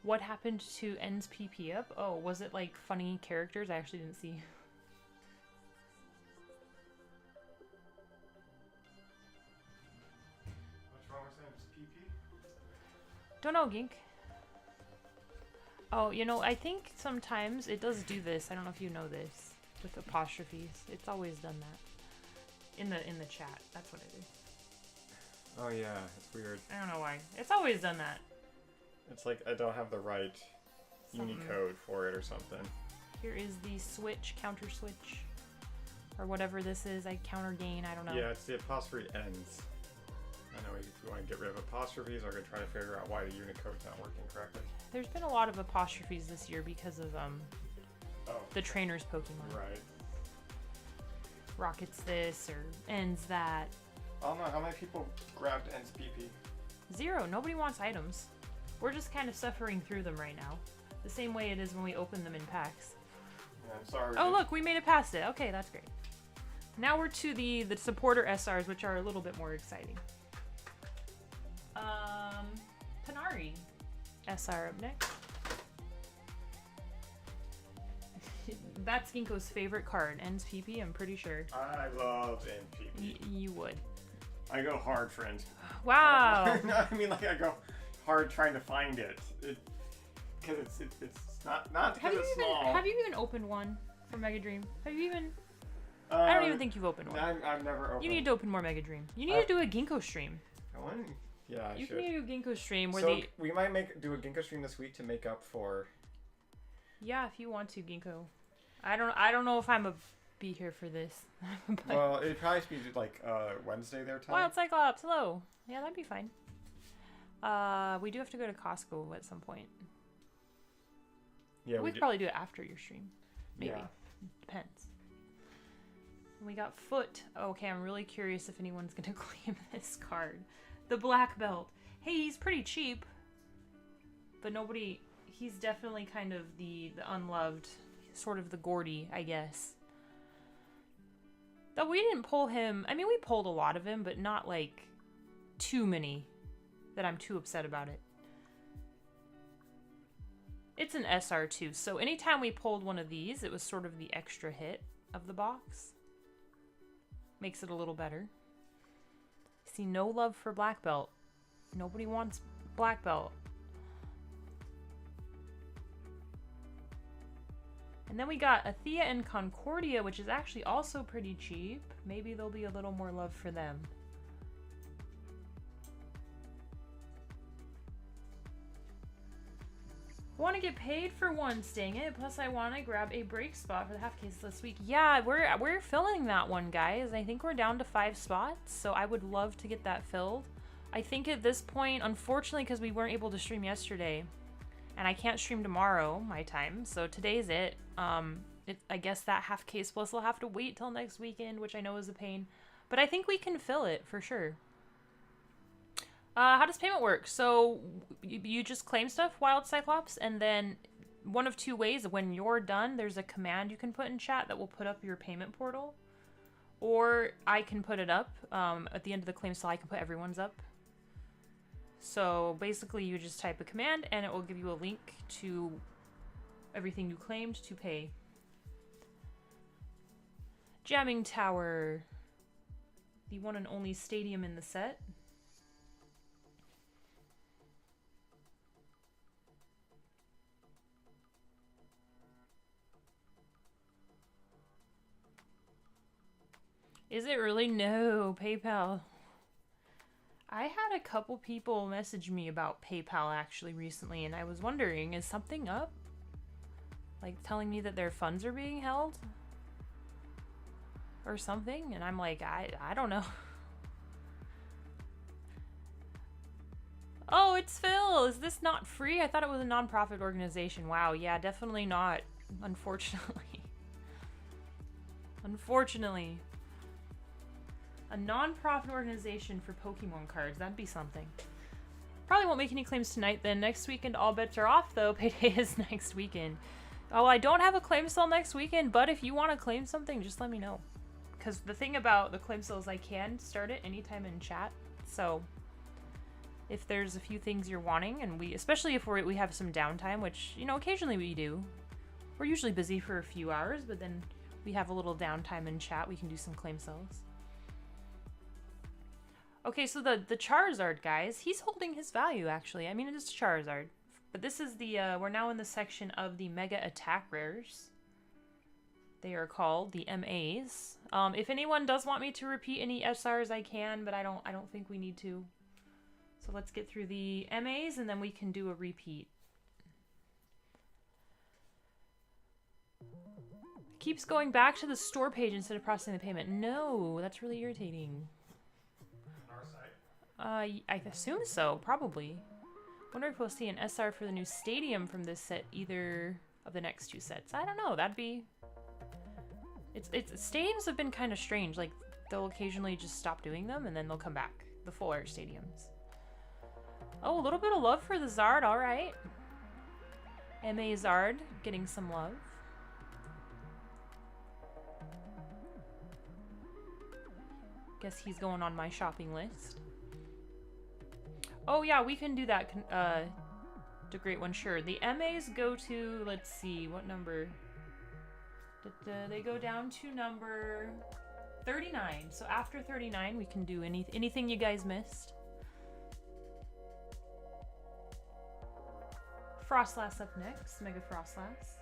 What happened to N's PP up? Oh, was it like funny characters? I actually didn't see. Don't know, Gink. Oh, you know, I think sometimes it does do this. I don't know if you know this with apostrophes. It's always done that in the chat. That's what it is. Oh yeah, it's weird. I don't know why. It's always done that. It's like I don't have the right Unicode for it or something. Here is the switch, counter switch, or whatever this is. I counter gain. I don't know. Yeah, it's the apostrophe ends. I know if you want to get rid of apostrophes, I'm going to try to figure out why the Unicode's not working correctly. There's been a lot of apostrophes this year because of the trainers Pokemon. Right. Rockets this or ends that. I don't know how many people grabbed ends PP. 0. Nobody wants items. We're just kind of suffering through them right now. The same way it is when we open them in packs. Yeah, I'm sorry. Oh look, we made it past it. Okay, that's great. Now we're to the supporter SRs, which are a little bit more exciting. Panari SR up next. That's Ginkgo's favorite card. Ends PP, I'm pretty sure. I love NPP. You would. I go hard, friends. Wow. I mean, like, I go hard trying to find it. Because it's not because it's small. Have you even opened one for Mega Dream? Have you even... I don't even think you've opened one. I've never opened. You need to open more Mega Dream. You need to do a Ginkgo stream. Yeah, I you should. can do a Ginkgo stream where we might do a Ginkgo stream this week to make up for... Yeah, if you want to, Ginkgo. I don't know if I'm a be here for this. Well, it'd probably be like Wednesday their time. Wild Cyclops, hello. Yeah, that'd be fine. We do have to go to Costco at some point. Yeah, we'd probably do it after your stream. Maybe. Yeah. Depends. We got Foot. Okay, I'm really curious if anyone's gonna claim this card. The Black Belt. Hey, he's pretty cheap. But nobody... He's definitely kind of the unloved, sort of the Gordy, I guess. Though we didn't pull him... I mean, we pulled a lot of him, but not, like, too many that I'm too upset about it. It's an SR too, so anytime we pulled one of these, it was sort of the extra hit of the box. Makes it a little better. See, no love for Black Belt. Nobody wants Black Belt. And then we got Athea and Concordia, which is actually also pretty cheap. Maybe there'll be a little more love for them. Want to get paid for once, dang it. Plus I want to grab a break spot for the half case this week. Yeah, we're filling that one, guys. I think we're down to 5 spots, so I would love to get that filled. I think at this point, unfortunately, because we weren't able to stream yesterday, and I can't stream tomorrow, my time, so today's it. I guess that half case plus will have to wait till next weekend, which I know is a pain. But I think we can fill it, for sure. How does payment work? So, you just claim stuff, Wild Cyclops, and then one of 2 ways. When you're done, there's a command you can put in chat that will put up your payment portal. Or I can put it up. At the end of the claim style, I can put everyone's up. So, basically, you just type a command, and it will give you a link to everything you claimed to pay. Jamming Tower. The one and only stadium in the set. Is it really? No, PayPal. I had a couple people message me about PayPal actually recently, and I was wondering, is something up? Like telling me that their funds are being held? Or something? And I'm like, I don't know. Oh, it's Phil! Is this not free? I thought it was a non-profit organization. Wow, yeah, definitely not. Unfortunately. Unfortunately. A non-profit organization for Pokemon cards. That'd be something. Probably won't make any claims tonight then. Next weekend, all bets are off, though. Payday is next weekend. Oh, I don't have a claim sale next weekend, but if you want to claim something, just let me know. Because the thing about the claim sale is I can start it anytime in chat. So, if there's a few things you're wanting, and especially if we have some downtime, which, you know, occasionally we do. We're usually busy for a few hours, but then we have a little downtime in chat. We can do some claim sales. Okay, so the Charizard, guys, he's holding his value, actually. I mean, it is Charizard. But this is the, we're now in the section of the Mega Attack Rares. They are called the MAs. If anyone does want me to repeat any SRs, I can, but I don't think we need to. So let's get through the MAs, and then we can do a repeat. Keeps going back to the store page instead of processing the payment. No, that's really irritating. I assume so, probably. Wonder if we'll see an SR for the new stadium from this set, either of the next 2 sets. I don't know, that'd be... Stadiums have been kind of strange, like, they'll occasionally just stop doing them, and then they'll come back. The full art stadiums. Oh, a little bit of love for the Zard, alright. MA Zard, getting some love. Guess he's going on my shopping list. Oh yeah, we can do that. The great one, sure. The MAs go to, let's see, what number? They go down to number 39. So after 39, we can do anything you guys missed. Frostlass up next, Mega Frostlass.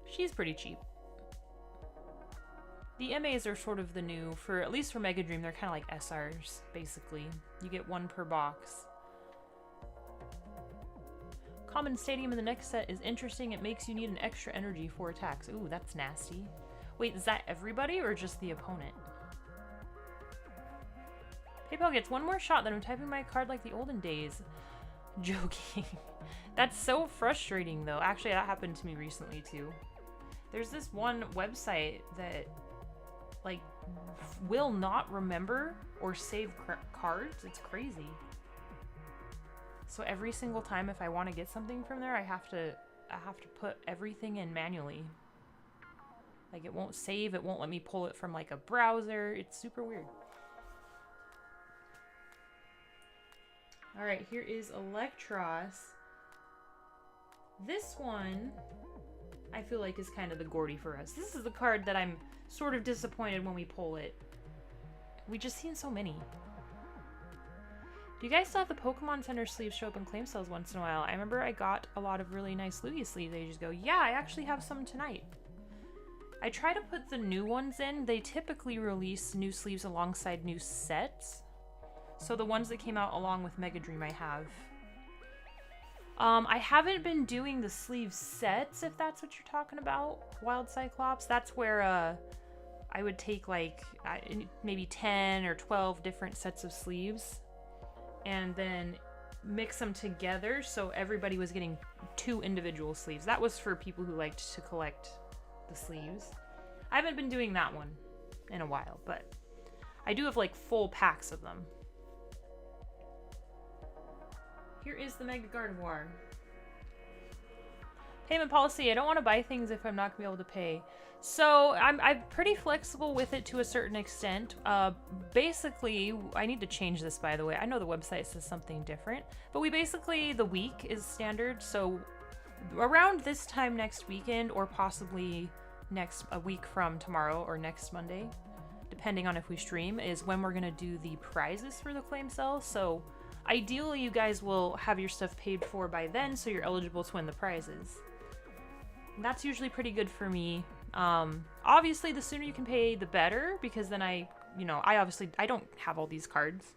She's pretty cheap. The MAs are sort of the new, at least for Mega Dream, they're kind of like SRs, basically. You get one per box. Common Stadium in the next set is interesting. It makes you need an extra energy for attacks. Ooh, that's nasty. Wait, is that everybody or just the opponent? PayPal gets one more shot than I'm typing my card like the olden days. Joking. That's so frustrating though. Actually, that happened to me recently too. There's this one website that like will not remember or save cards. It's crazy. So every single time if I want to get something from there, I have to put everything in manually. Like it won't save, it won't let me pull it from like a browser. It's super weird. All right, here is Electros. This one I feel like is kind of the Gordy for us. This is the card that I'm sort of disappointed when we pull it. We just seen so many. Do you guys still have the Pokemon Center sleeves show up in claim sales once in a while? I remember I got a lot of really nice Lugia sleeves ages ago. Yeah, I actually have some tonight. I try to put the new ones in. They typically release new sleeves alongside new sets. So the ones that came out along with Mega Dream I have. I haven't been doing the sleeve sets, if that's what you're talking about, Wild Cyclops. That's where I would take like maybe 10 or 12 different sets of sleeves and then mix them together so everybody was getting 2 individual sleeves. That was for people who liked to collect the sleeves. I haven't been doing that one in a while, but I do have like full packs of them. Here is the Mega Gardevoir. Payment policy. I don't want to buy things if I'm not going to be able to pay. So I'm pretty flexible with it to a certain extent. Basically, I need to change this, by the way. I know the website says something different, but we basically, the week is standard. So around this time next weekend, or possibly a week from tomorrow or next Monday, depending on if we stream, is when we're going to do the prizes for the claim sale. So ideally, you guys will have your stuff paid for by then, so you're eligible to win the prizes. And that's usually pretty good for me. Obviously, the sooner you can pay, the better, because then I don't have all these cards.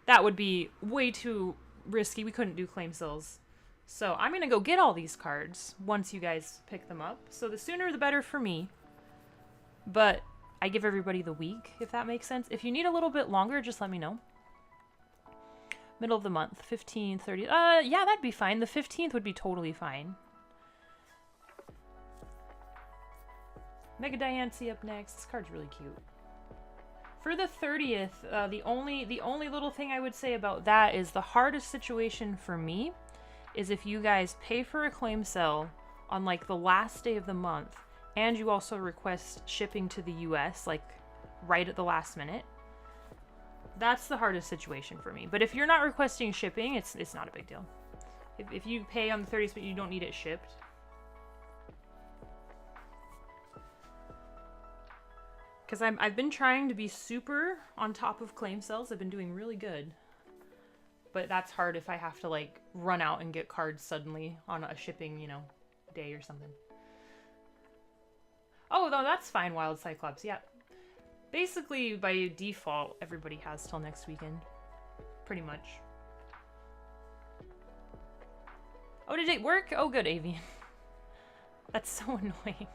That would be way too risky. We couldn't do claim sales. So I'm going to go get all these cards once you guys pick them up. So the sooner the better for me. But I give everybody the week, if that makes sense. If you need a little bit longer, just let me know. Middle of the month, 15th, 30th. Yeah, that'd be fine. The 15th would be totally fine. Mega Diancie up next. This card's really cute. For the 30th, the only little thing I would say about that is the hardest situation for me is if you guys pay for a claim sale on like the last day of the month and you also request shipping to the US like right at the last minute. That's the hardest situation for me. But if you're not requesting shipping, it's not a big deal. If you pay on the 30th but you don't need it shipped. Because I've been trying to be super on top of claim sales. I've been doing really good. But that's hard if I have to like run out and get cards suddenly on a shipping, day or something. Oh, no, that's fine, Wild Cyclops. Yeah. Basically, by default, everybody has till next weekend. Pretty much. Oh, did it work? Oh, good, Avian. That's so annoying.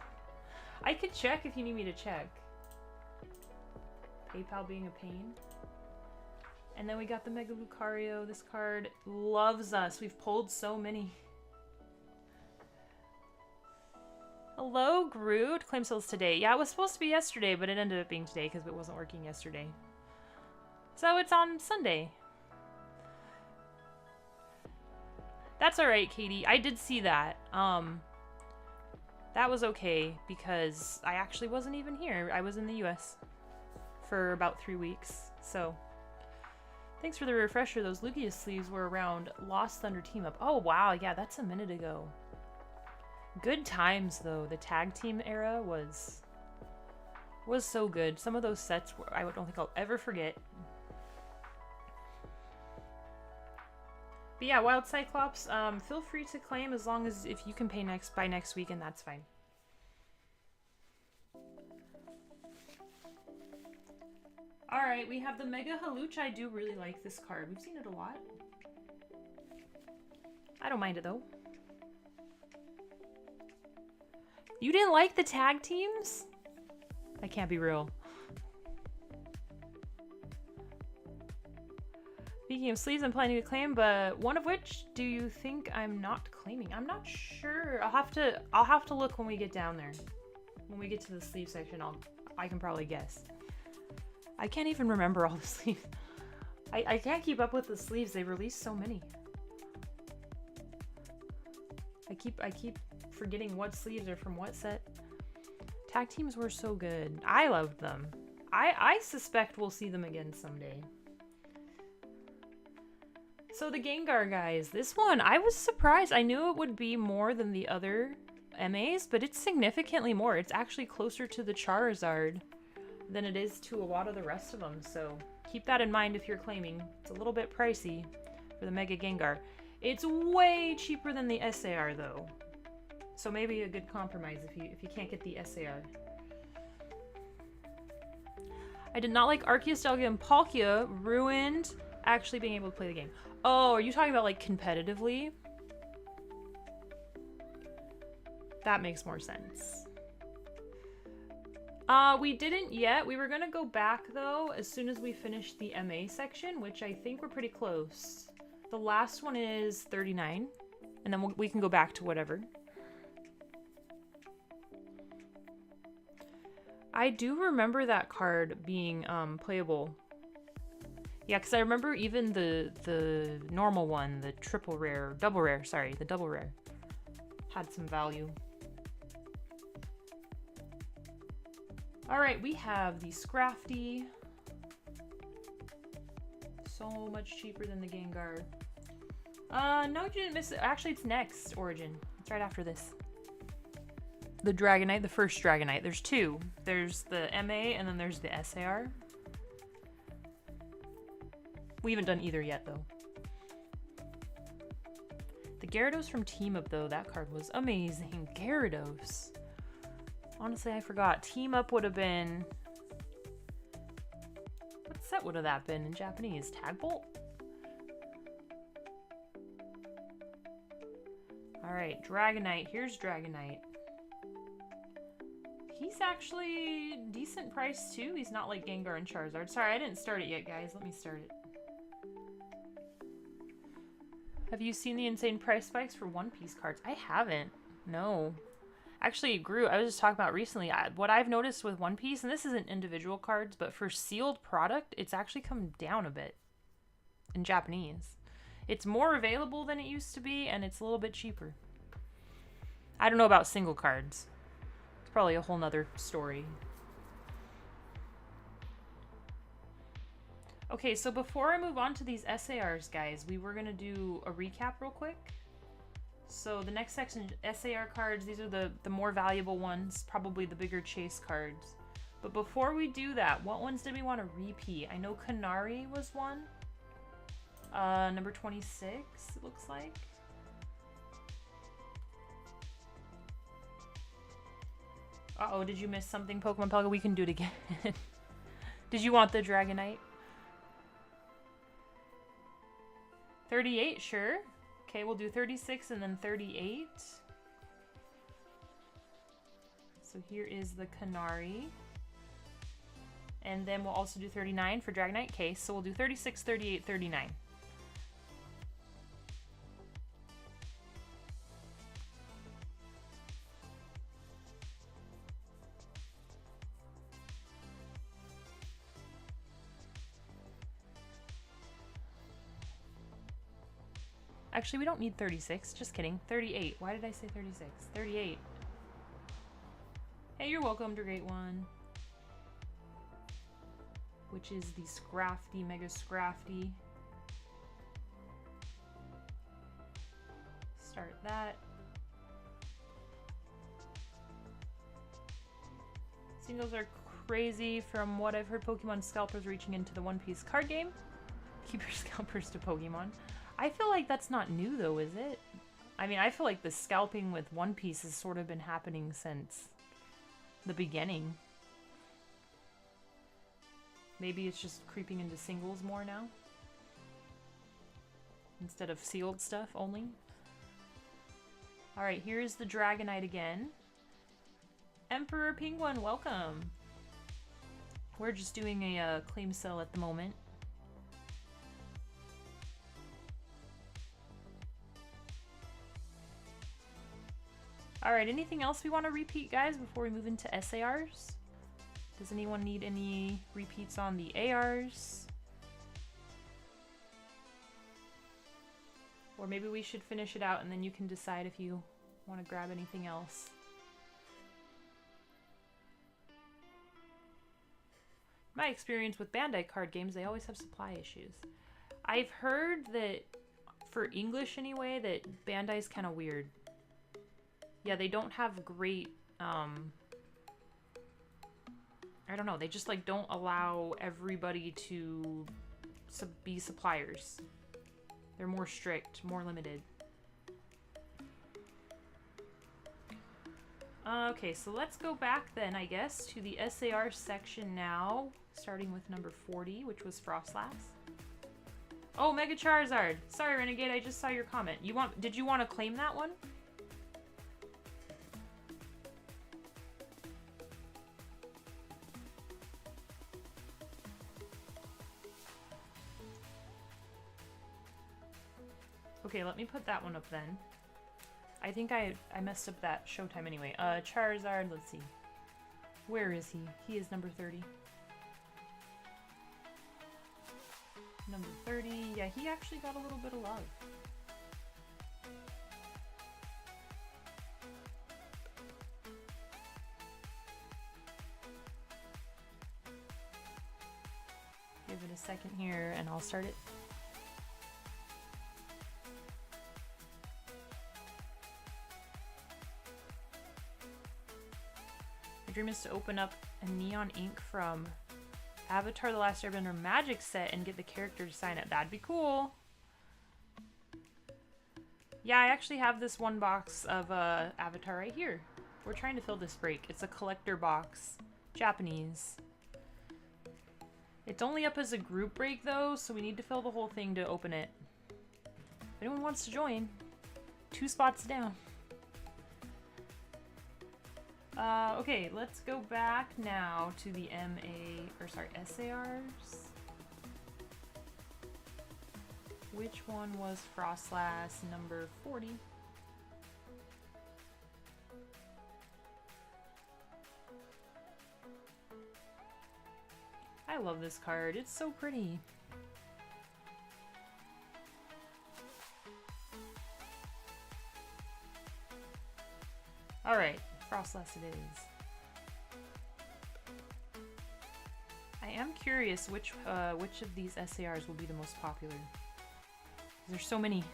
I could check if you need me to check. PayPal being a pain. And then we got the Mega Lucario. This card loves us. We've pulled so many. Hello, Groot. Claim sales today. Yeah, it was supposed to be yesterday, but it ended up being today because it wasn't working yesterday. So it's on Sunday. That's all right, Katie. I did see that. That was okay because I actually wasn't even here. I was in the US for about 3 weeks. So, thanks for the refresher. Those Lugia sleeves were around Lost Thunder Team Up. Oh, wow. Yeah, that's a minute ago. Good times, though. The tag team era was so good. Some of those sets I don't think I'll ever forget. But yeah, Wild Cyclops, feel free to claim as long as if you can pay by next weekend, that's fine. Alright, we have the Mega Haluch. I do really like this card. We've seen it a lot. I don't mind it though. You didn't like the tag teams? That can't be real. Speaking of sleeves, I'm planning to claim, but one of which do you think I'm not claiming? I'm not sure. I'll have to look when we get down there. When we get to the sleeve section, I can probably guess. I can't even remember all the sleeves. I can't keep up with the sleeves. They released so many. I keep forgetting what sleeves are from what set. Tag teams were so good. I loved them. I suspect we'll see them again someday. So the Gengar guys, this one, I was surprised. I knew it would be more than the other MAs, but it's significantly more. It's actually closer to the Charizard than it is to a lot of the rest of them. So keep that in mind if you're claiming. It's a little bit pricey for the Mega Gengar. It's way cheaper than the SAR though. So maybe a good compromise if you can't get the SAR. I did not like Arceus, Delga, and Palkia. Ruined actually being able to play the game. Oh, are you talking about like competitively? That makes more sense. We didn't yet. We were gonna go back though as soon as we finish the MA section, which I think we're pretty close. The last one is 39, and then we can go back to whatever. I do remember that card being playable. Yeah, because I remember even the normal one, the double rare, had some value. Alright, we have the Scrafty. So much cheaper than the Gengar. No, you didn't miss it. Actually, it's next, Origin. It's right after this. The Dragonite, the first Dragonite. There's two. There's the MA and then there's the SAR. We haven't done either yet, though. The Gyarados from Team Up, though, that card was amazing. Gyarados. Honestly, I forgot. Team Up would have been... What set would have that been in Japanese? Tag Bolt? Alright, Dragonite. Here's Dragonite. He's actually decent price, too. He's not like Gengar and Charizard. Sorry, I didn't start it yet, guys. Let me start it. Have you seen the insane price spikes for One Piece cards? I haven't. No. Actually, it grew. I was just talking about recently. What I've noticed with One Piece, and this isn't individual cards, but for sealed product, it's actually come down a bit in Japanese. It's more available than it used to be, and it's a little bit cheaper. I don't know about single cards. It's probably a whole nother story. Okay, so before I move on to these SARs, guys, we were going to do a recap real quick. So the next section, SAR cards, these are the more valuable ones, probably the bigger chase cards. But before we do that, what ones did we want to repeat? I know Canary was one. Number 26, it looks like. Uh-oh, did you miss something, Pokemon Pelga? We can do it again. Did you want the Dragonite? 38, sure. Okay, we'll do 36 and then 38. So here is the Canary. And then we'll also do 39 for Dragonite case. So we'll do 36, 38, 39. Actually, we don't need 36. Just kidding. 38. Why did I say 36? 38. Hey, you're welcome to Great One. Which is the Scrafty, Mega Scrafty. Start that. Singles are crazy. From what I've heard, Pokemon scalpers reaching into the One Piece card game. Keep your scalpers to Pokemon. I feel like that's not new though, is it? I mean, I feel like the scalping with One Piece has sort of been happening since the beginning. Maybe it's just creeping into singles more now? Instead of sealed stuff only? Alright, here's the Dragonite again. Emperor Penguin, welcome! We're just doing a claim sale at the moment. Alright, anything else we want to repeat, guys, before we move into SARs? Does anyone need any repeats on the ARs? Or maybe we should finish it out and then you can decide if you want to grab anything else. My experience with Bandai card games, they always have supply issues. I've heard that, for English anyway, that Bandai's kind of weird. Yeah, they don't have great, I don't know, they just like don't allow everybody to be suppliers. They're more strict, more limited. Okay, so let's go back then, I guess, to the SAR section now, starting with number 40, which was Frostlass. Oh, Mega Charizard! Sorry, Renegade, I just saw your comment. Did you want to claim that one? Okay, let me put that one up then. I think I messed up that showtime anyway. Charizard, let's see. Where is he? He is number 30. Number 30. Yeah, he actually got a little bit of love. Give it a second here and I'll start it. Dream is to open up a neon ink from Avatar: The Last Airbender Magic set and get the character to sign it. That'd be cool. Yeah, I actually have this one box of Avatar right here. We're trying to fill this break. It's a collector box. Japanese. It's only up as a group break though, so we need to fill the whole thing to open it. If anyone wants to join, 2 spots down. Okay, let's go back now to the SARs. Which one was Frostlass number 40? I love this card. It's so pretty. Alright, Frostlass it is. I am curious which of these SARs will be the most popular. There's so many.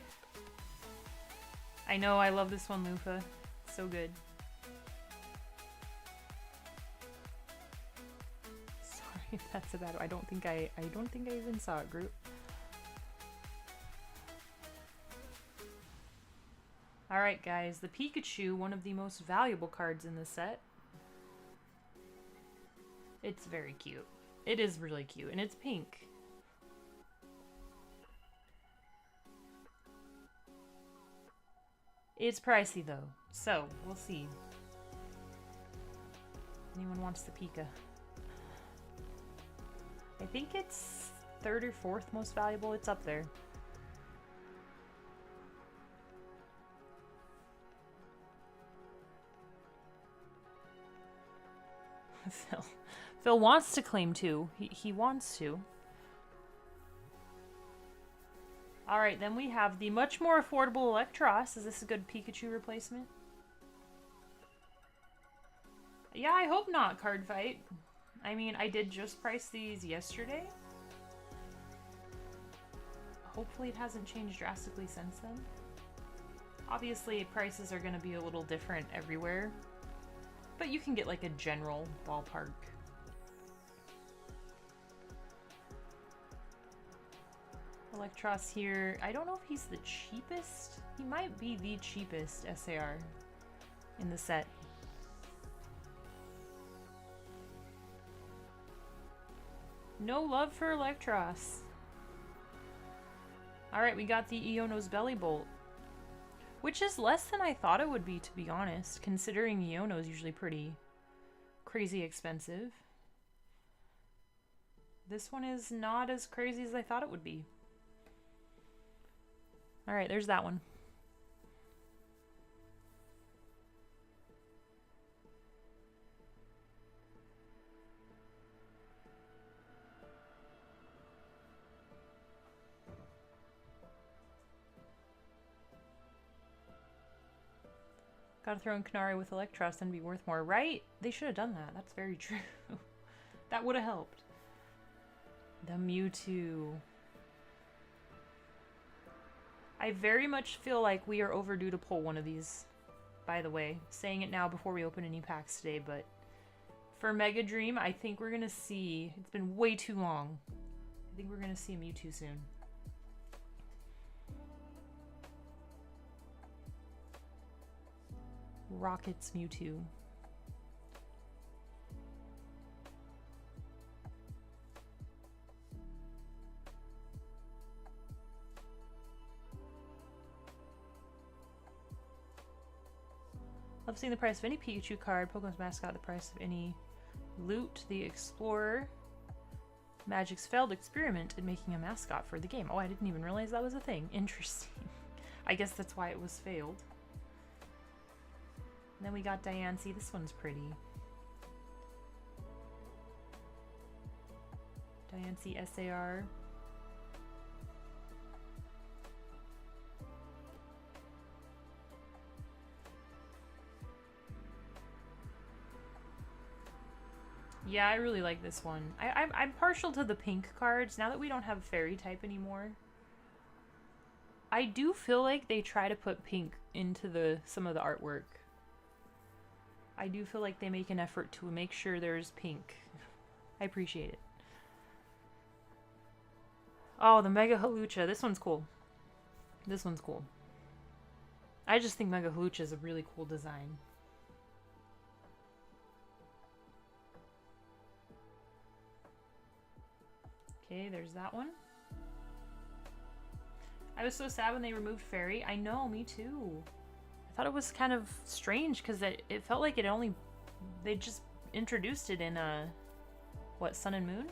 I know, I love this one, Lufa. It's so good. Sorry if that's about it. I don't think I even saw it, group. Alright guys, the Pikachu, one of the most valuable cards in this set. It's very cute. It is really cute, and it's pink. It's pricey though, so we'll see. Anyone wants the Pika? I think it's 3rd or 4th most valuable. It's up there. Phil wants to claim too. He wants to. Alright, then we have the much more affordable Electros. Is this a good Pikachu replacement? Yeah, I hope not, Card Fight. I mean, I did just price these yesterday. Hopefully it hasn't changed drastically since then. Obviously, prices are going to be a little different everywhere. But you can get like a general ballpark. Electros here. I don't know if he's the cheapest. He might be the cheapest SAR in the set. No love for Electros. Alright, we got the Iono's Belly Bolt. Which is less than I thought it would be, to be honest, considering Iono is usually pretty crazy expensive. This one is not as crazy as I thought it would be. Alright, there's that one. Gotta throw in Canary with Electros and be worth more. Right? They should have done that. That's very true. That would have helped. The Mewtwo. I very much feel like we are overdue to pull one of these, by the way. Saying it now before we open any packs today, but for Mega Dream, I think we're gonna see... It's been way too long. I think we're gonna see a Mewtwo soon. Rocket's Mewtwo. Love seeing the price of any Pikachu card, Pokemon's mascot, the price of any loot, the Explorer, Magic's failed experiment in making a mascot for the game. Oh, I didn't even realize that was a thing. Interesting. I guess that's why it was failed. And then we got Diancie. This one's pretty. Diancie SAR. Yeah, I really like this one. I'm partial to the pink cards now that we don't have fairy type anymore. I do feel like they try to put pink into some of the artwork. I do feel like they make an effort to make sure there's pink. I appreciate it. Oh, the Mega Halucha. This one's cool. This one's cool. I just think Mega Halucha is a really cool design. Okay, there's that one. I was so sad when they removed Fairy. I know, me too. I thought it was kind of strange because it felt like they just introduced it in what, Sun and Moon?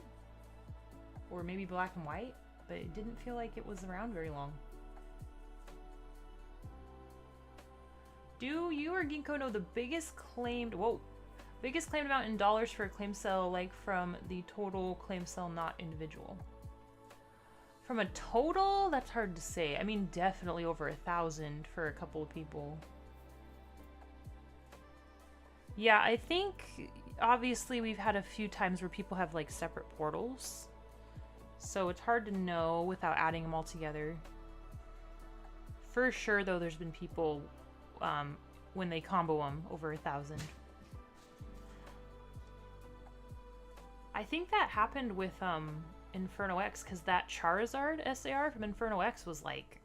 Or maybe Black and White? But it didn't feel like it was around very long. Do you or Ginkgo know the biggest claimed amount in dollars for a claim sale, like from the total claim sale, not individual? From a total, that's hard to say. I mean, definitely over 1,000 for a couple of people. Yeah, I think obviously we've had a few times where people have like separate portals, so it's hard to know without adding them all together. For sure, though, there's been people when they combo them over 1,000. I think that happened with Inferno X, because that Charizard SAR from Inferno X was like,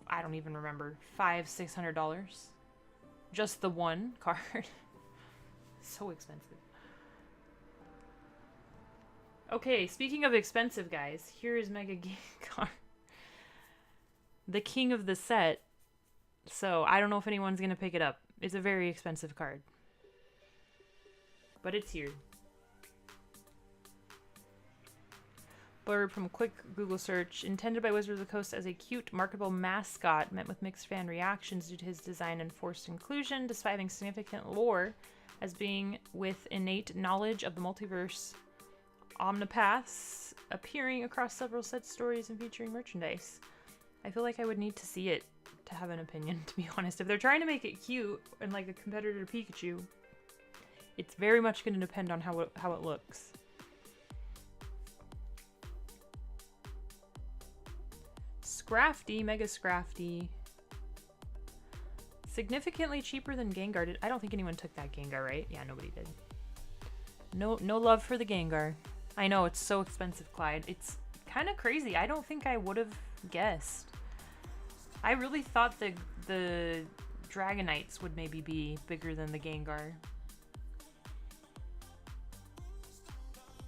I don't even remember, $500–600. Just the one card. So expensive. Okay, speaking of expensive, guys, here is Mega Gengar. The king of the set. So I don't know if anyone's going to pick it up. It's a very expensive card. But it's here. Blurb from a quick Google search. Intended by Wizards of the Coast as a cute, marketable mascot, met with mixed fan reactions due to his design and forced inclusion, despite having significant lore as being with innate knowledge of the multiverse Omnipaths appearing across several set stories and featuring merchandise. I feel like I would need to see it to have an opinion, to be honest. If they're trying to make it cute and like a competitor to Pikachu, it's very much going to depend on how it looks. Scrafty, Mega Scrafty. Significantly cheaper than Gengar. I don't think anyone took that Gengar, right? Yeah, nobody did. No love for the Gengar. I know, it's so expensive, Clyde. It's kind of crazy. I don't think I would have guessed. I really thought the Dragonites would maybe be bigger than the Gengar.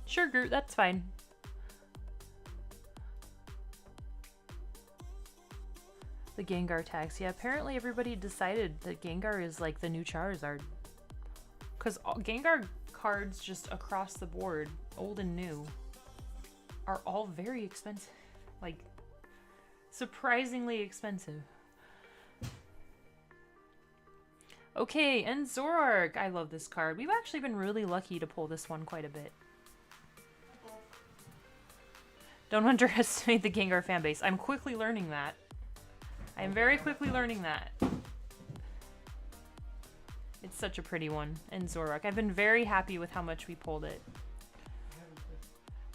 Sure, Groot, that's fine. The Gengar tags. Yeah, apparently everybody decided that Gengar is like the new Charizard. Because Gengar cards just across the board, old and new, are all very expensive. Like, surprisingly expensive. Okay, and Zoroark. I love this card. We've actually been really lucky to pull this one quite a bit. Don't underestimate the Gengar fanbase. I'm quickly learning that. I am very quickly learning that. It's such a pretty one. And Zoroark. I've been very happy with how much we pulled it.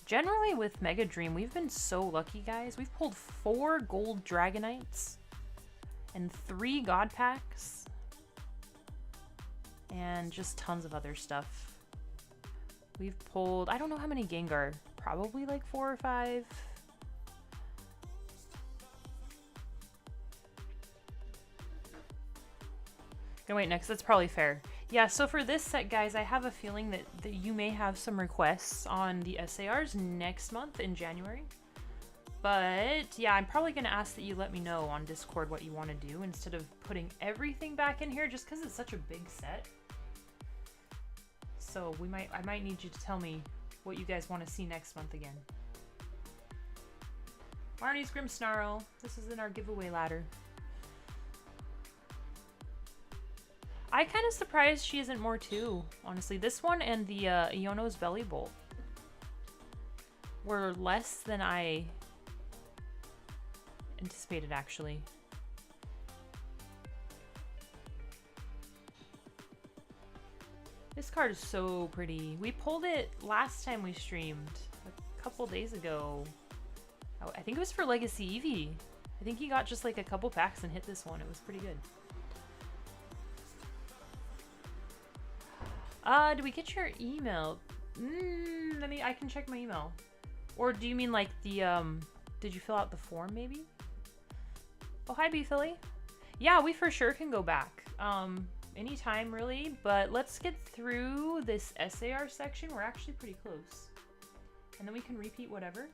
Generally with Mega Dream, we've been so lucky, guys. We've pulled 4 gold Dragonites and 3 God Packs and just tons of other stuff. We've pulled, I don't know how many Gengar, probably like 4 or 5. Gonna wait next, that's probably fair. Yeah, so for this set, guys, I have a feeling that you may have some requests on the SARs next month in January. But yeah, I'm probably gonna ask that you let me know on Discord what you want to do instead of putting everything back in here just because it's such a big set. So I might need you to tell me what you guys want to see next month again. Marnie's Grimmsnarl. This is in our giveaway ladder. I kind of surprised she isn't more too, honestly. This one and the Iono's Belly Bolt were less than I anticipated, actually. This card is so pretty. We pulled it last time we streamed, a couple days ago. Oh, I think it was for Legacy Eevee. I think he got just like a couple packs and hit this one. It was pretty good. Do we get your email? I can check my email. Or do you mean like the, did you fill out the form maybe? Oh, hi, B-Philly. Yeah, we for sure can go back. Anytime really, but let's get through this SAR section. We're actually pretty close. And then we can repeat whatever.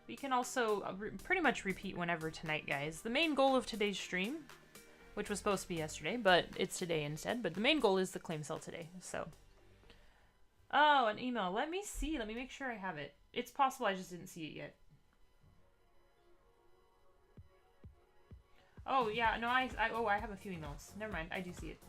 We can also pretty much repeat whenever tonight, guys. The main goal of today's stream, which was supposed to be yesterday, but it's today instead. But the main goal is the claim sale today, so. Oh, an email. Let me see. Let me make sure I have it. It's possible I just didn't see it yet. Oh, yeah. No, I have a few emails. Never mind. I do see it.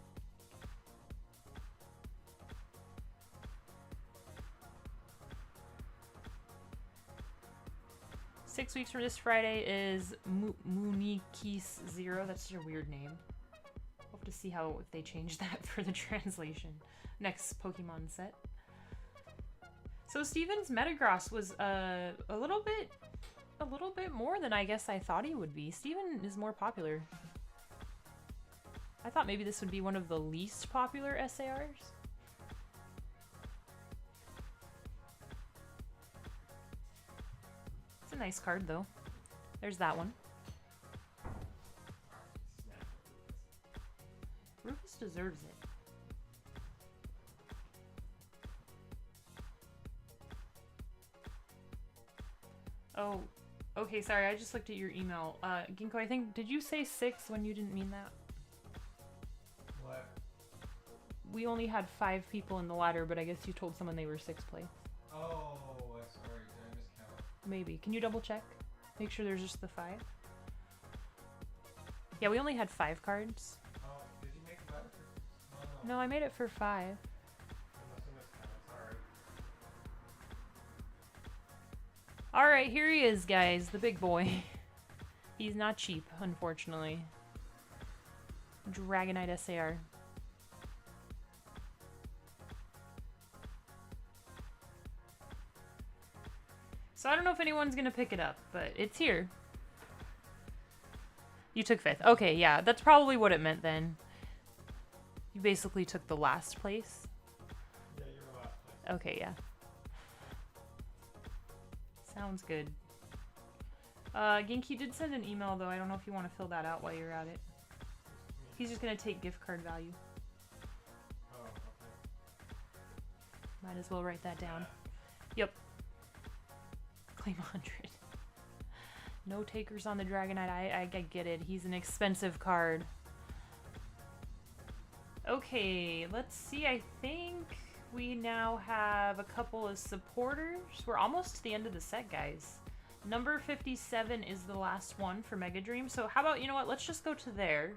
Six weeks from this Friday is Munikis Zero. That's such a weird name. We'll have to see if they change that for the translation. Next Pokemon set. So Steven's Metagross was a little bit more than I guess I thought he would be. Steven is more popular. I thought maybe this would be one of the least popular SARs. It's a nice card though. There's that one. Rufus deserves it. Oh, okay, sorry, I just looked at your email. Ginkgo, I think, did you say 6 when you didn't mean that? What? We only had 5 people in the ladder, but I guess you told someone they were 6th place. Oh, sorry, did I miscount? Maybe. Can you double check? Make sure there's just the 5. Yeah, we only had 5 cards. Oh, did you make a better? No, I made it for 5. Alright, here he is, guys. The big boy. He's not cheap, unfortunately. Dragonite SAR. So I don't know if anyone's gonna pick it up, but it's here. You took 5th. Okay, yeah, that's probably what it meant then. You basically took the last place. Yeah, you're last place. Okay, yeah. Sounds good. Genki did send an email, though. I don't know if you want to fill that out while you're at it. He's just going to take gift card value. Oh, okay. Might as well write that down. Yep. Claim 100. No takers on the Dragonite. I get it. He's an expensive card. Okay, let's see. I think we now have a couple of supporters. We're almost to the end of the set, guys. Number 57 is the last one for Mega Dream. So how about, you know what? Let's just go to there.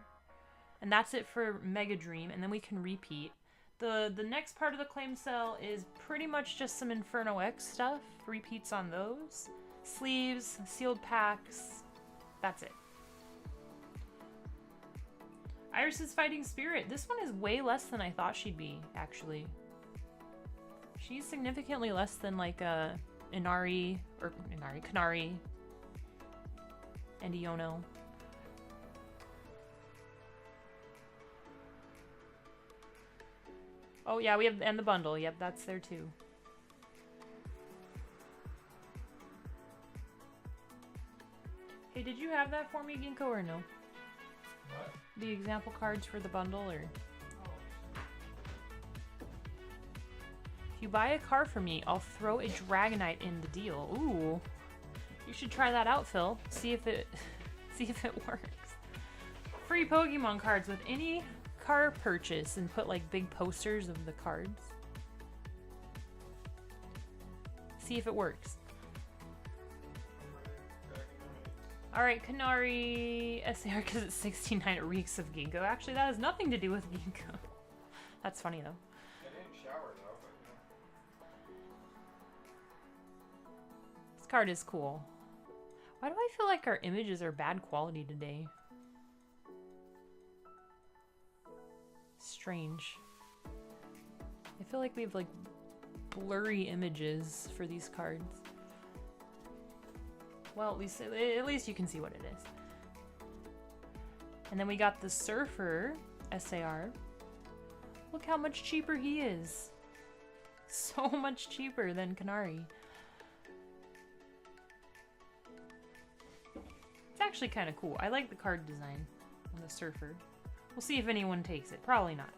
And that's it for Mega Dream, and then we can repeat. The next part of the claim cell is pretty much just some Inferno X stuff. Repeats on those. Sleeves, sealed packs. That's it. Iris's Fighting Spirit. This one is way less than I thought she'd be, actually. She's significantly less than like Kanari, and Iono. Oh yeah, we have, and the bundle. Yep, that's there too. Hey, did you have that for me, Ginkgo, or no? What? The example cards for the bundle, or? If you buy a card for me, I'll throw a Dragonite in the deal. Ooh. You should try that out, Phil. See if it works. Free Pokemon cards with any card purchase, and put like big posters of the cards. See if it works. Alright, Kanari SAR because it's 69, it reeks of Ginkgo. Actually, that has nothing to do with Ginkgo. That's funny though. I didn't shower though, but This card is cool. Why do I feel like our images are bad quality today? Strange. I feel like we have like blurry images for these cards. Well, at least you can see what it is. And then we got the Surfer SAR. Look how much cheaper he is. So much cheaper than Kanari. It's actually kind of cool. I like the card design on the Surfer. We'll see if anyone takes it. Probably not.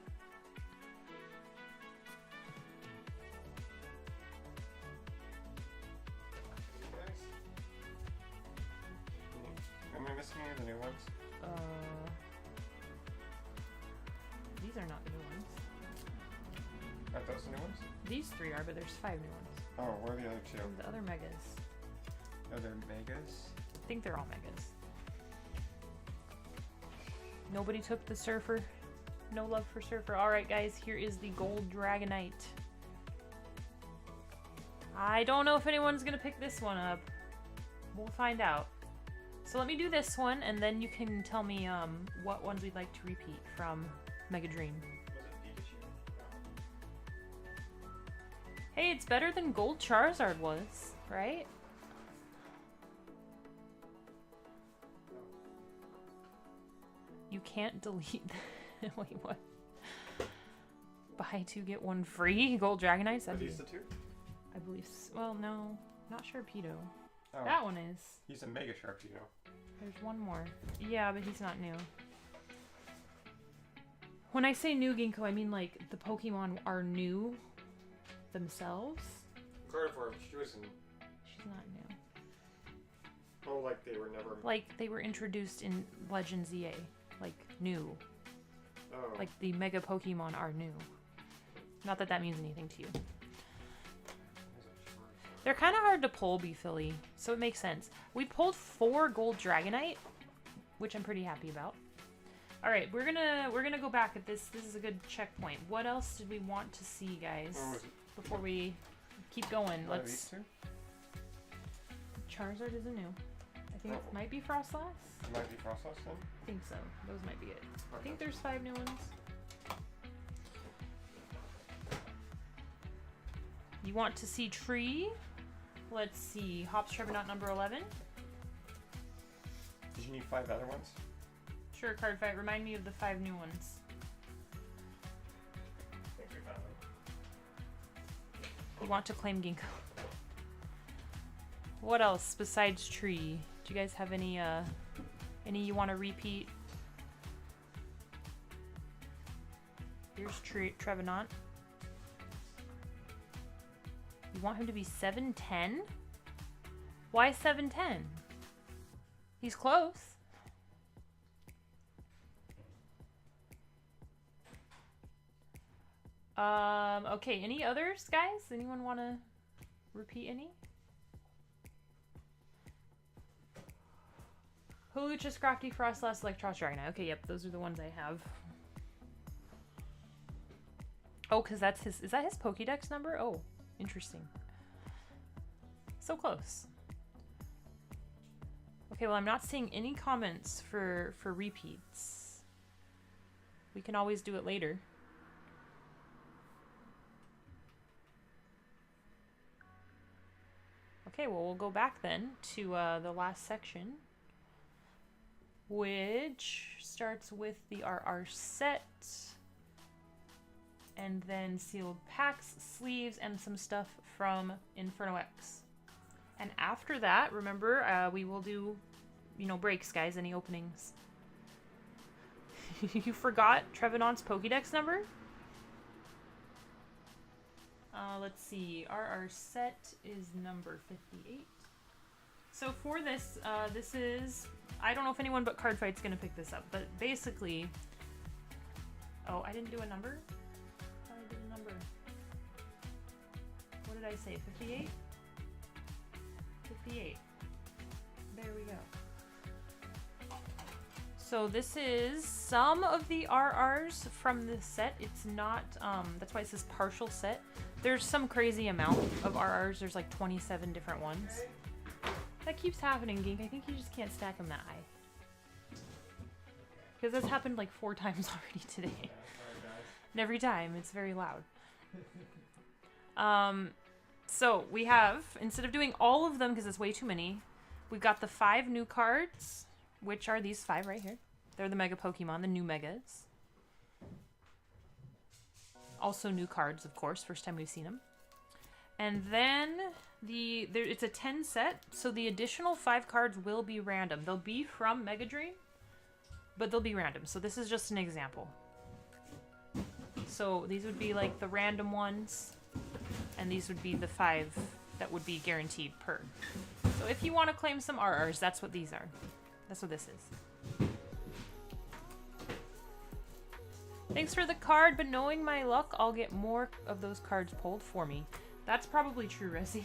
am I missing any of the new ones? These are not the new ones. Are those the new ones? These 3 are, but there's 5 new ones. Oh, where are the other 2? The other megas. Are they megas? I think they're all megas. Nobody took the Surfer. No love for Surfer. Alright guys, here is the Gold Dragonite. I don't know if anyone's gonna pick this one up. We'll find out. So let me do this one, and then you can tell me what ones we'd like to repeat from Mega Dream. Was it Pikachu? Hey, it's better than Gold Charizard was, right? You can't delete that. Wait, what? Buy 2, get 1 free? Gold Dragonites? Are these the 2? I believe so. Well, no. Not Sharpedo. Oh. That one is. He's a Mega Sharpedo. There's one more. Yeah, but he's not new. When I say new, Ginkgo, I mean like the Pokemon are new themselves. Carnivore, she wasn't. She's not new. Oh, like they were never. Like they were introduced in Legends EA. Like new. Oh. Like the Mega Pokemon are new. Not that that means anything to you. They're kind of hard to pull, Philly, so it makes sense. We pulled 4 Gold Dragonite, which I'm pretty happy about. All right, we're gonna go back at this. This is a good checkpoint. What else did we want to see, guys, before we keep going? Let's. Charizard isn't new. I think it might be Frostlass. It might be Frostlass then? I think so. Those might be it. I Okay. think there's 5 new ones. You want to see Tree? Let's see. Hops Trevenant number 11. Did you need 5 other ones? Sure, card fight. Remind me of the 5 new ones. I think we found them. You want to claim Ginkgo. What else besides Tree? Do you guys have any you want to repeat? Here's Trevenant. You want him to be 7'10"? Why 7'10"? He's close. Okay, any others, guys? Anyone want to repeat any? Hulucha, Scrafty, Frostlass, Electros, Dragonite. Okay, yep, those are the ones I have. Oh, because that's his... Is that his Pokédex number? Oh, interesting. So close. Okay, well, I'm not seeing any comments for repeats. We can always do it later. Okay, well, we'll go back then to the last section, which starts with the RR set, and then sealed packs, sleeves, and some stuff from Inferno X. And after that, remember, we will do, you know, breaks, guys, any openings. You forgot Trevenant's Pokédex number? Let's see, RR set is number 58. So for this, this is, I don't know if anyone but Cardfight's gonna pick this up, but basically, oh, I didn't do a number? I thought I did a number. What did I say, 58? 58. There we go. So this is some of the RRs from the set. It's not, that's why it says partial set. There's some crazy amount of RRs. There's like 27 different ones. That keeps happening, Gink. I think you just can't stack them that high. Because that's happened like 4 times already today. Yeah, sorry, guys. And every time, it's very loud. So we have, instead of doing all of them because it's way too many, we've got the 5 new cards, which are these 5 right here. They're the Mega Pokemon, the new Megas. Also new cards, of course, first time we've seen them. And then it's a 10 set, so the additional 5 cards will be random. They'll be from Mega Dream, but they'll be random. So this is just an example. So these would be like the random ones, and these would be the 5 that would be guaranteed per. So if you want to claim some RRs, that's what these are. That's what this is. Thanks for the card, but knowing my luck, I'll get more of those cards pulled for me. That's probably true, Resi.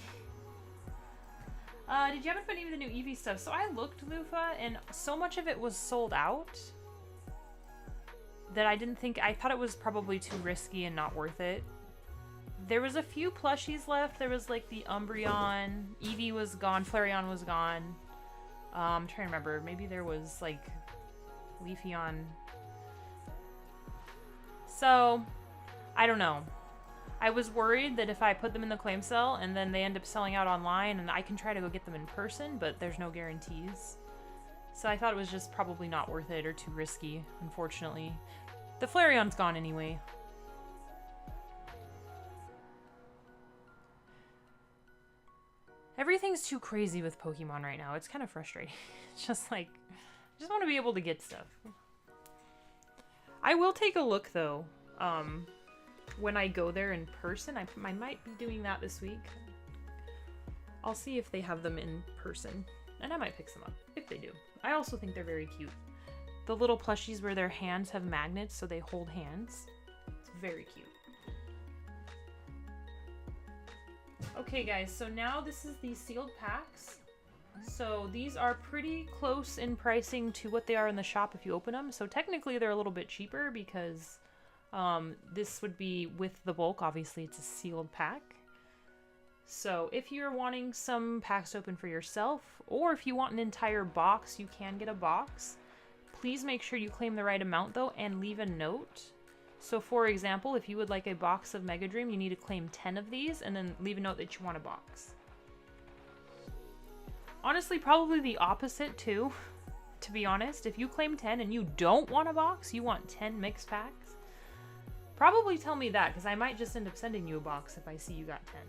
Did you happen to put any of the new Eevee stuff? So I looked, Lufa, and so much of it was sold out that I thought it was probably too risky and not worth it. There was a few plushies left. There was like the Umbreon, Eevee was gone, Flareon was gone. I'm trying to remember. Maybe there was like Leafeon. So, I don't know. I was worried that if I put them in the claim cell and then they end up selling out online, and I can try to go get them in person, but there's no guarantees. So I thought it was just probably not worth it or too risky, unfortunately. The Flareon's gone anyway. Everything's too crazy with Pokemon right now. It's kind of frustrating. It's just like, I just want to be able to get stuff. I will take a look though, when I go there in person. I might be doing that this week. I'll see if they have them in person, and I might pick some up, if they do. I also think they're very cute. The little plushies where their hands have magnets so they hold hands. It's very cute. Okay guys, so now this is the sealed packs. So these are pretty close in pricing to what they are in the shop if you open them. So technically they're a little bit cheaper because this would be with the bulk. Obviously it's a sealed pack. So if you're wanting some packs to open for yourself, or if you want an entire box, you can get a box. Please make sure you claim the right amount though, and leave a note. So for example, if you would like a box of Mega Dream, you need to claim 10 of these and then leave a note that you want a box. Honestly, probably the opposite too, to be honest. If you claim 10 and you don't want a box, you want 10 mixed packs, probably tell me that, because I might just end up sending you a box if I see you got 10.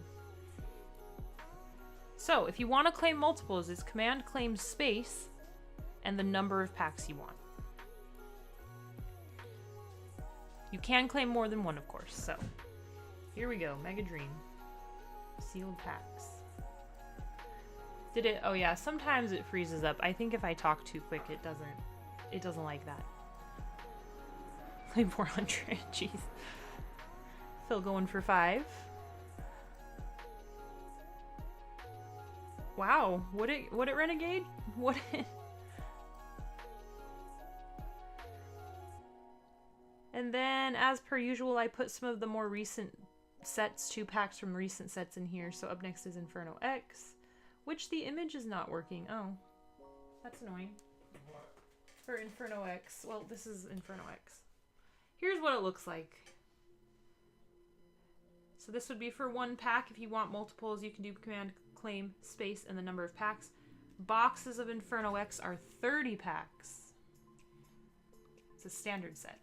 So if you want to claim multiples, it's command claim space and the number of packs you want. You can claim more than one, of course. So here we go. Mega Dream. Sealed packs. Did it? Oh yeah, sometimes it freezes up. I think if I talk too quick, it doesn't like that. Claim 400. Jeez. Phil going for 5. Wow. Would it Renegade? Would it? And then, as per usual, I put some of the more recent sets, 2 packs from recent sets in here. So up next is Inferno X, which the image is not working. Oh, that's annoying. What? For Inferno X. Well, this is Inferno X. Here's what it looks like. So this would be for 1 pack. If you want multiples, you can do command claim space and the number of packs. Boxes of Inferno X are 30 packs. It's a standard set.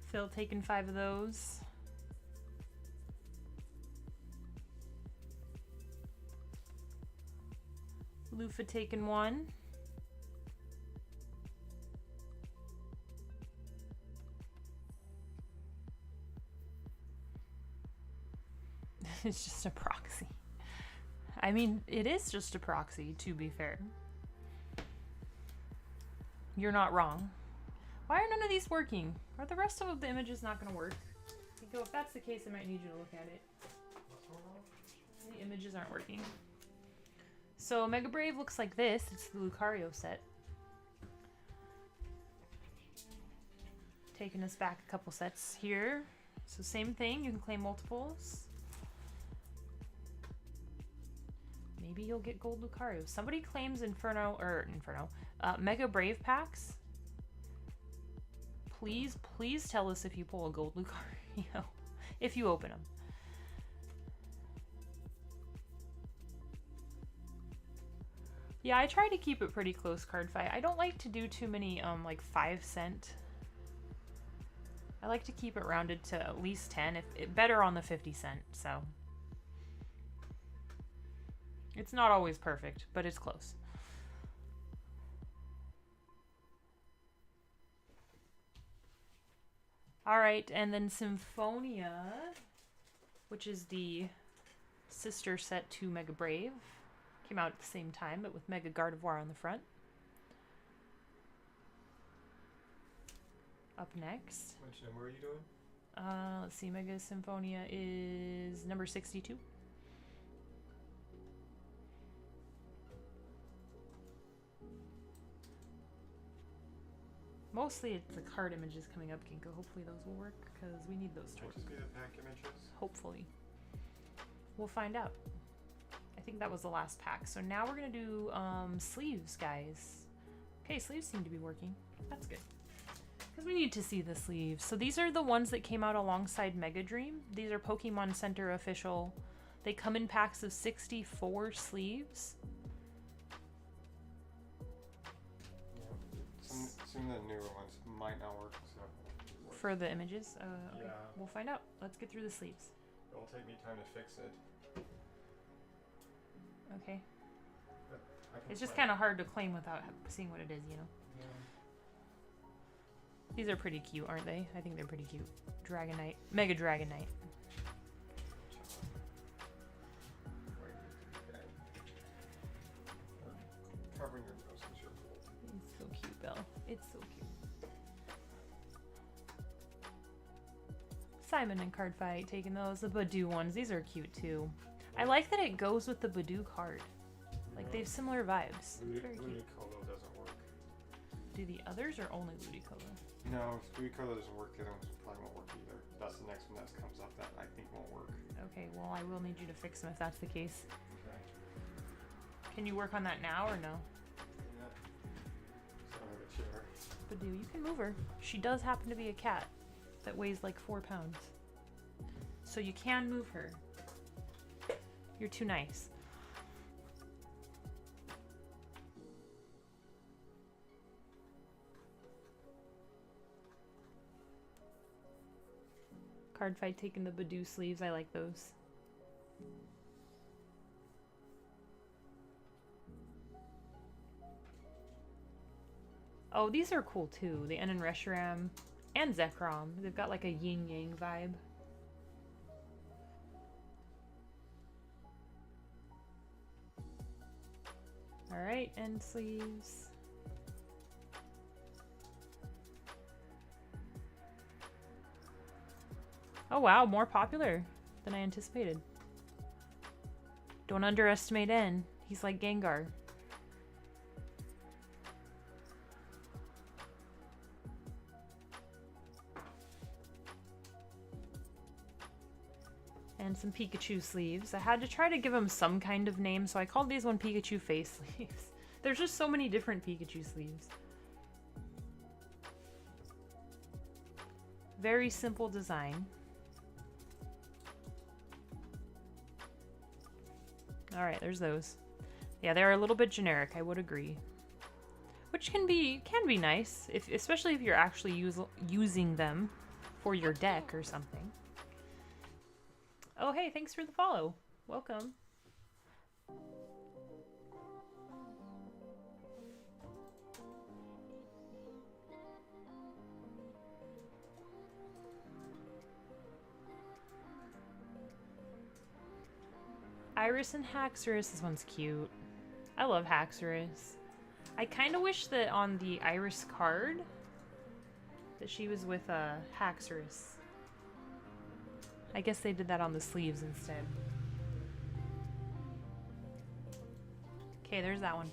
Phil taking 5 of those. Lufa taking 1. It's just a proxy. I mean, it is just a proxy, to be fair. You're not wrong. Why are none of these working? Are the rest of the images not going to work? If that's the case, I might need you to look at it. The images aren't working. So Mega Brave looks like this. It's the Lucario set. Taking us back a couple sets here. So same thing, you can claim multiples. Maybe you'll get gold Lucario. Somebody claims Mega Brave packs. Please tell us if you pull a gold Lucario. If you open them. Yeah, I try to keep it pretty close card fight. I don't like to do too many like 5 cent. I like to keep it rounded to at least 10, better on the 50 cent, so. It's not always perfect, but it's close. All right, and then Symphonia, which is the sister set to Mega Brave. Came out at the same time, but with Mega Gardevoir on the front. Up next. Which number are you doing? Let's see, Mega Symphonia is number 62. Mostly it's the card images coming up, Ginkgo. Hopefully those will work, because we need those to work. Just be the pack images? Hopefully. We'll find out. I think that was the last pack. So now we're going to do sleeves, guys. Okay, sleeves seem to be working. That's good. Because we need to see the sleeves. So these are the ones that came out alongside Mega Dream. These are Pokemon Center official. They come in packs of 64 sleeves. Some of the newer ones might not work, so. For the images? Okay. Yeah. We'll find out. Let's get through the sleeves. It'll take me time to fix it. Okay. But I can It's just play. kind of hard to claim without seeing what it is, you know? Yeah. These are pretty cute, aren't they? I think they're pretty cute. Dragonite. Mega Dragonite. Covering your nose because you're cold. It's so cute, Belle. It's so cute. Simon and Card Fight taking those. The Badoo ones. These are cute too. I like that it goes with the Badoo card. Like they have similar vibes. Very cute. Ludicolo doesn't work. Do the others or only Ludicolo? No, Ludicolo doesn't work. The other ones probably won't work either. That's the next one that comes up that I think won't work. Okay, well I will need you to fix them if that's the case. Okay. Can you work on that now or no? Yeah. So I have a chair. Badoo, you can move her. She does happen to be a cat that weighs like 4 pounds. So you can move her. You're too nice. Card Fight taking the Badoo sleeves. I like those. Oh, these are cool too. The Enon Reshiram and Zekrom. They've got like a yin-yang vibe. Alright, end sleeves. Oh wow, more popular than I anticipated. Don't underestimate N. He's like Gengar. And some Pikachu sleeves. I had to try to give him some kind of name, so I called these one Pikachu face sleeves. There's just so many different Pikachu sleeves. Very simple design. Alright, there's those. Yeah, they're a little bit generic, I would agree. Which can be nice, especially if you're actually using them for your deck or something. Oh, hey, thanks for the follow. Welcome. Iris and Haxorus, this one's cute. I love Haxorus. I kind of wish that on the Iris card that she was with Haxorus. I guess they did that on the sleeves instead. Okay, there's that one.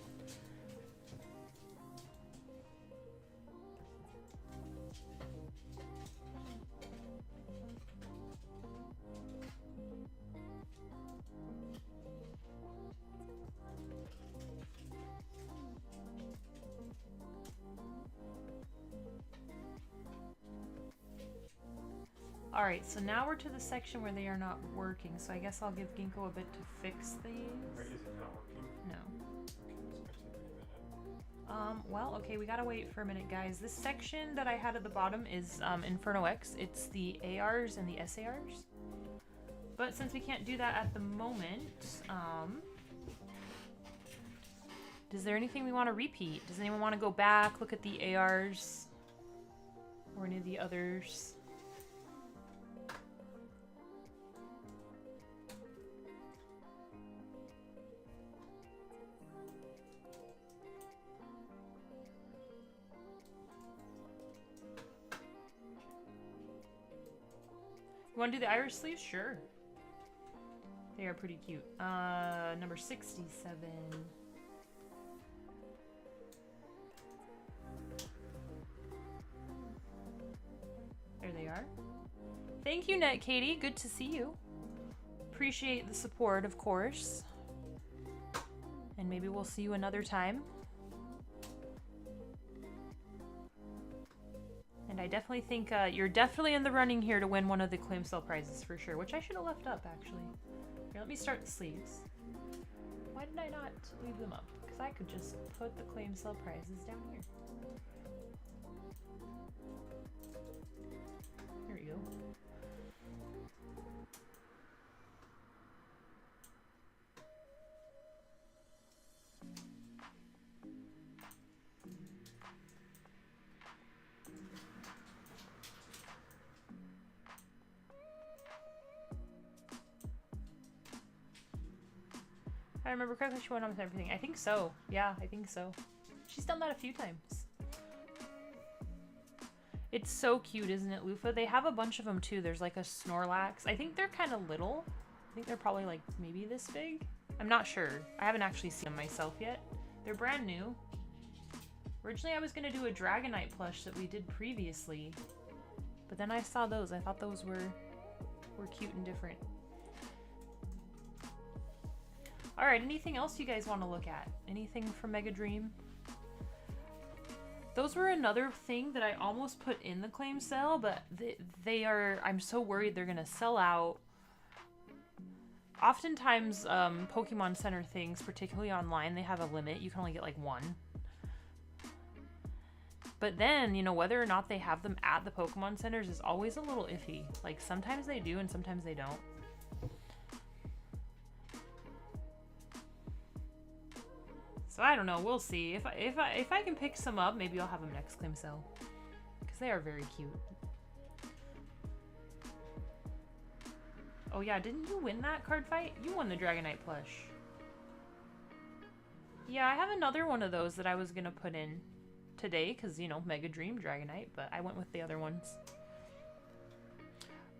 Alright, so now we're to the section where they are not working, so I guess I'll give Ginkgo a bit to fix these. Wait, is it not working? No. Okay, that's gonna take me a minute. Well, okay, we gotta wait for a minute, guys. This section that I had at the bottom is Inferno X. It's the ARs and the SARs. But since we can't do that at the moment, is there anything we want to repeat? Does anyone want to go back, look at the ARs? Or any of the others? You want to do the Irish sleeves? Sure. They are pretty cute. Number 67. There they are. Thank you, Net Katie. Good to see you. Appreciate the support, of course. And maybe we'll see you another time. And I definitely think you're definitely in the running here to win one of the claim sale prizes for sure, which I should have left up actually. Here, let me start the sleeves. Why did I not leave them up? Because I could just put the claim sale prizes down here. Here we go. I remember correctly, she went on with everything. I think so. Yeah, I think so. She's done that a few times. It's so cute, isn't it, Lufa? They have a bunch of them too. There's like a Snorlax. I think they're kind of little. I think they're probably like maybe this big. I'm not sure. I haven't actually seen them myself yet. They're brand new. Originally, I was going to do a Dragonite plush that we did previously. But then I saw those. I thought those were cute and different. Alright, anything else you guys want to look at? Anything from Mega Dream? Those were another thing that I almost put in the claim sale, but they are... I'm so worried they're going to sell out. Oftentimes, Pokemon Center things, particularly online, they have a limit. You can only get like one. But then, you know, whether or not they have them at the Pokemon Centers is always a little iffy. Like, sometimes they do and sometimes they don't. So I don't know. We'll see. If I can pick some up, maybe I'll have them next claim sale. Because they are very cute. Oh yeah, didn't you win that card fight? You won the Dragonite plush. Yeah, I have another one of those that I was going to put in today. Because, you know, Mega Dream, Dragonite. But I went with the other ones.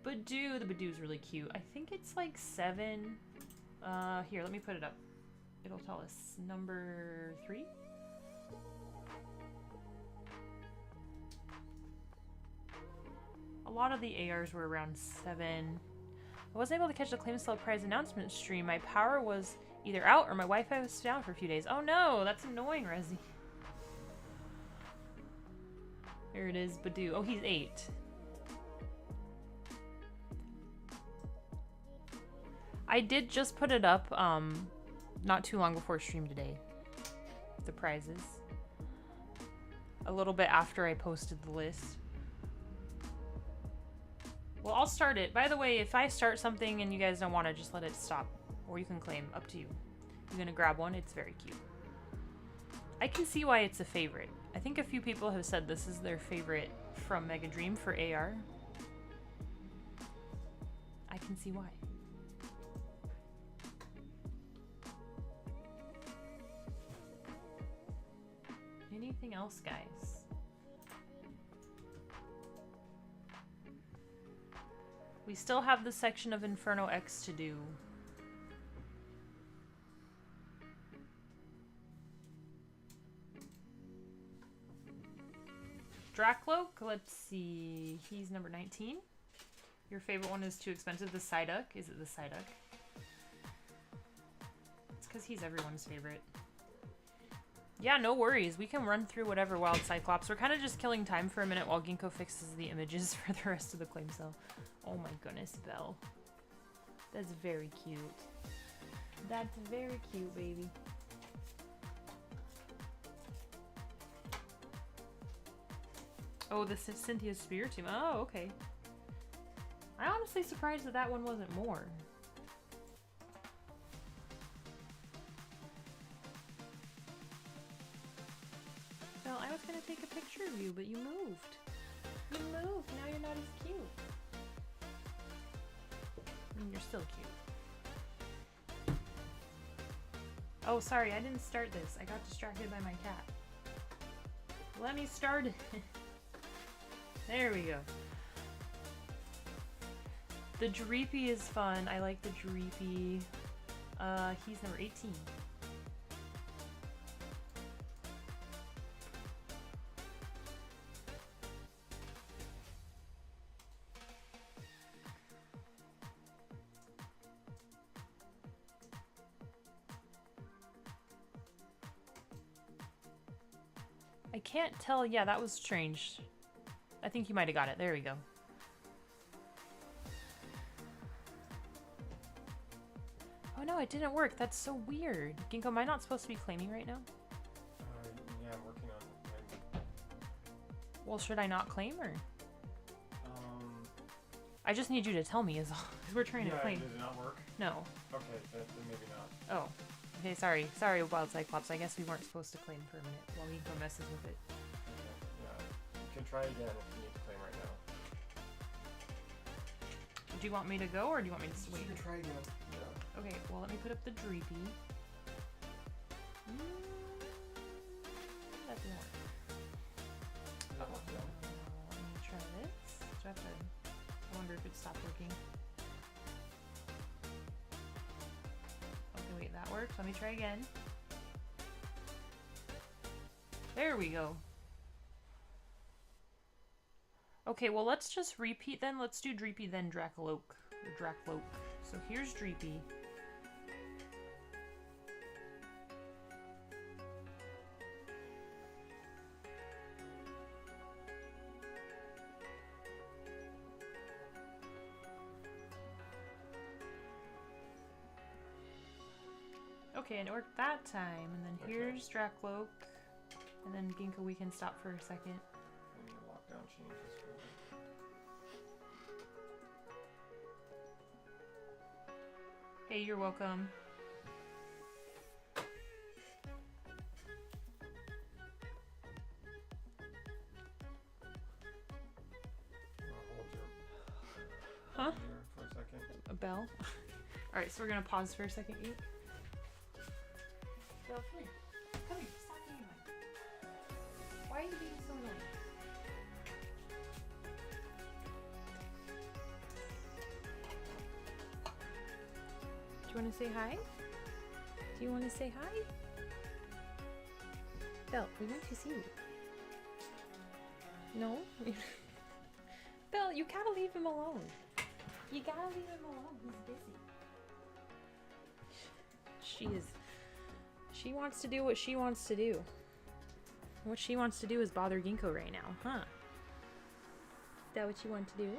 Badoo. The Badoo's really cute. I think it's like 7. Here, let me put it up. It'll tell us number 3. A lot of the ARs were around 7. I wasn't able to catch the claim sale prize announcement stream. My power was either out or my Wi-Fi was down for a few days. Oh no, that's annoying, Rezi. There it is, Badoo. Oh, he's 8. I did just put it up, not too long before stream today. The prizes. A little bit after I posted the list. Well, I'll start it. By the way, if I start something and you guys don't want to, just let it stop. Or you can claim. Up to you. You're going to grab one. It's very cute. I can see why it's a favorite. I think a few people have said this is their favorite from Mega Dream for AR. I can see why. Anything else, guys? We still have the section of Inferno X to do. Dracloak, let's see. He's number 19. Your favorite one is too expensive. The Psyduck. Is it the Psyduck? It's because he's everyone's favorite. Yeah, no worries. We can run through whatever Wild Cyclops. We're kind of just killing time for a minute while Ginkgo fixes the images for the rest of the claim sale. Oh my goodness, Belle. That's very cute. That's very cute, baby. Oh, this is Cynthia's Spiritomb. Oh, okay. I'm honestly surprised that that one wasn't more. Well, I was gonna take a picture of you, but you moved. You moved. Now you're not as cute. I mean, you're still cute. Oh, sorry, I didn't start this. I got distracted by my cat. Let me start it. There we go. The Dreepy is fun. I like the Dreepy. He's number 18. I can't tell. Yeah, that was strange. I think you might have got it. There we go. Oh no, it didn't work. That's so weird. Ginkgo, am I not supposed to be claiming right now? Yeah, I'm working on it. Well, should I not claim or? I just need you to tell me, is all. We're trying to claim. Did it not work? No. Okay, then maybe not. Oh. Okay, sorry. Sorry, Wild Cyclops. I guess we weren't supposed to claim for a minute while Ginkgo messes with it. Okay, yeah. You can try again if you need to claim right now. Do you want me to go or do you want me to wait? You can try again. Yeah. Okay, well, let me put up the Dreepy. That didn't work. Oh, no. Let me try So I have to... I wonder if it stopped working. Okay, wait, that works. Let me try again. There we go. Okay, well, let's just repeat then. Let's do Dreepy then Dracloak. Or Dracloak. So here's Dreepy. Okay, and it worked that time. And then here's Dracloak. And then Ginkgo, we can stop for a second. And the lockdown changes. Hey, you're welcome. Huh? For a second. A bell? Alright, so we're gonna pause for a second, Ink. Belle, come here. Come here. Stop being annoying. Why are you being so annoying? Do you want to say hi? Do you want to say hi? Belle, we want to see you. No? Belle, you gotta leave him alone. You gotta leave him alone. He's busy. She is... She wants to do what she wants to do. What she wants to do is bother Ginkgo right now, huh? Is that what you want to do?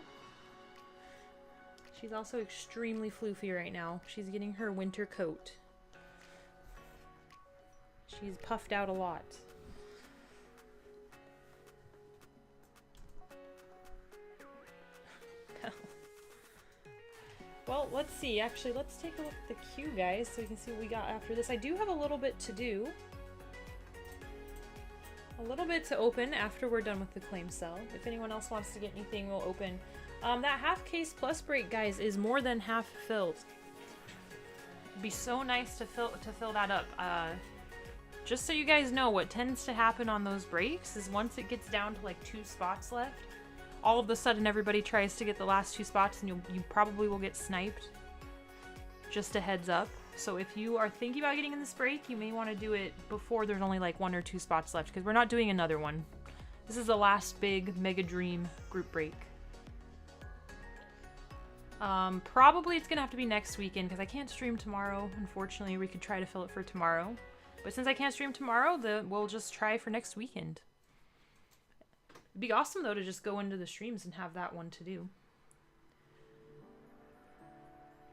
She's also extremely floofy right now. She's getting her winter coat. She's puffed out a lot. Well, let's see. Actually, let's take a look at the queue, guys, so we can see what we got after this. I do have a little bit to do. A little bit to open after we're done with the claim cell. If anyone else wants to get anything, we'll open. That half case plus break, guys, is more than half filled. It'd be so nice to fill that up. Just so you guys know, what tends to happen on those breaks is once it gets down to like 2 spots left, all of a sudden everybody tries to get the last 2 spots and you probably will get sniped. Just a heads up. So if you are thinking about getting in this break, you may want to do it before there's only like 1 or 2 spots left, because we're not doing another one. This is the last big Mega Dream group break. Probably it's gonna have to be next weekend because I can't stream tomorrow. Unfortunately, we could try to fill it for tomorrow. But since I can't stream tomorrow, we'll just try for next weekend. It'd be awesome, though, to just go into the streams and have that one to do.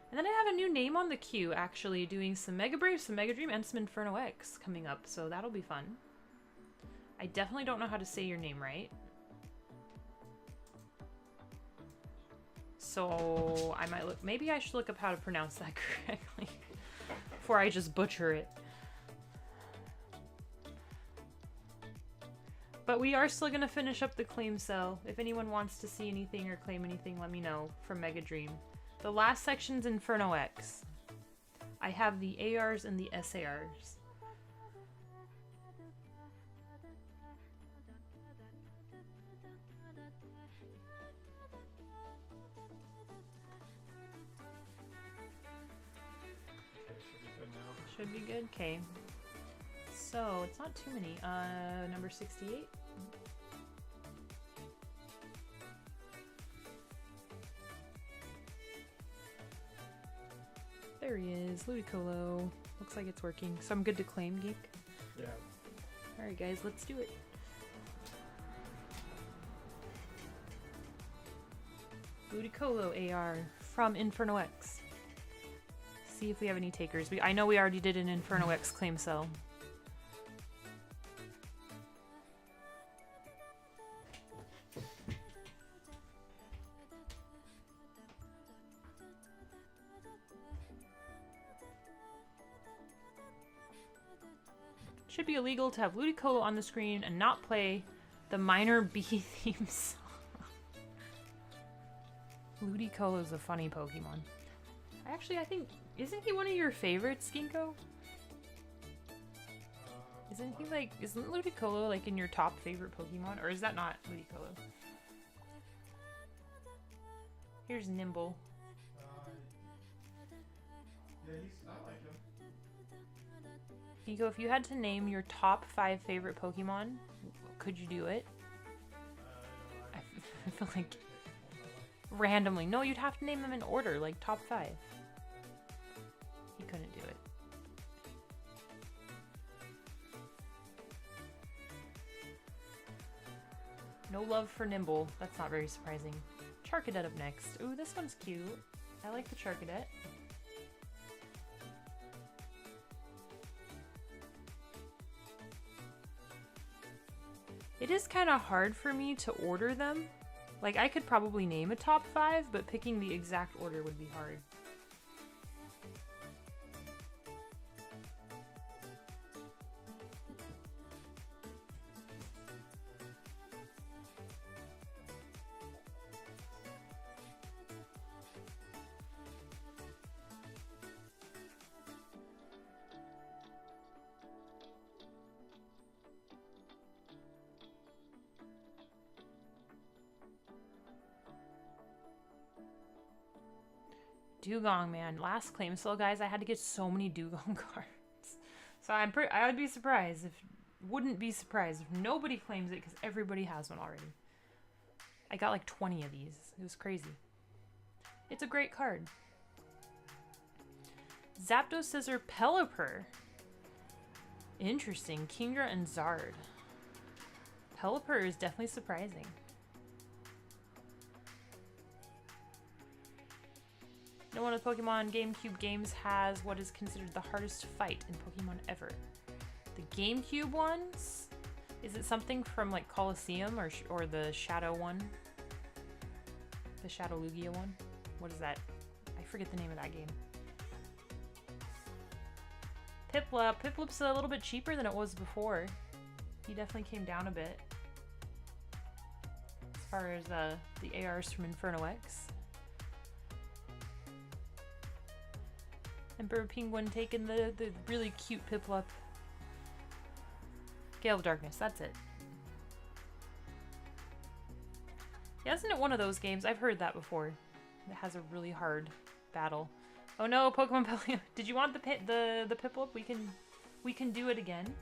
And then I have a new name on the queue, actually, doing some Mega Brave, some Mega Dream, and some Inferno X coming up, so that'll be fun. I definitely don't know how to say your name right. So I might look, maybe I should look up how to pronounce that correctly before I just butcher it. But we are still gonna finish up the claim cell. If anyone wants to see anything or claim anything, let me know from Mega Dream. The last section's Inferno X. I have the ARs and the SARs. Should be good. Okay. So it's not too many. Number 68. There he is, Ludicolo. Looks like it's working. So I'm good to claim, Geek. Yeah. All right, guys, let's do it. Ludicolo AR from Inferno X. See if we have any takers. I know we already did an Inferno X claim cell. Should be illegal to have Ludicolo on the screen and not play the minor B theme song. Ludicolo is a funny Pokemon. I think, isn't he one of your favorites, Ginkgo? Isn't Ludicolo like in your top favorite Pokemon? Or is that not Ludicolo? Here's Nimble. Yeah, I like him. Nico, if you had to name your top 5 favorite Pokemon, could you do it? I feel like randomly. No, you'd have to name them in order, like top 5. He couldn't do it. No love for Nimble. That's not very surprising. Charcadet up next. Ooh, this one's cute. I like the Charcadet. It is kind of hard for me to order them. Like, I could probably name a top 5, but picking the exact order would be hard. Dugong, man. Last claim sale, guys, I had to get so many Dugong cards. So I would be surprised if... Wouldn't be surprised if nobody claims it because everybody has one already. I got like 20 of these. It was crazy. It's a great card. Zapdos Scissor Pelipper. Interesting. Kingdra and Zard. Pelipper is definitely surprising. No one of the Pokemon GameCube games has what is considered the hardest fight in Pokemon ever. The GameCube ones? Is it something from like Colosseum or the Shadow one? The Shadow Lugia one? What is that? I forget the name of that game. Piplup. Piplup's a little bit cheaper than it was before. He definitely came down a bit. As far as the ARs from Inferno X. Emperor Penguin taking the really cute Piplup. Gale of Darkness, that's it. Yeah, isn't it one of those games? I've heard that before. It has a really hard battle. Oh no, Pokemon Pelipper. Did you want the Piplup? We can do it again.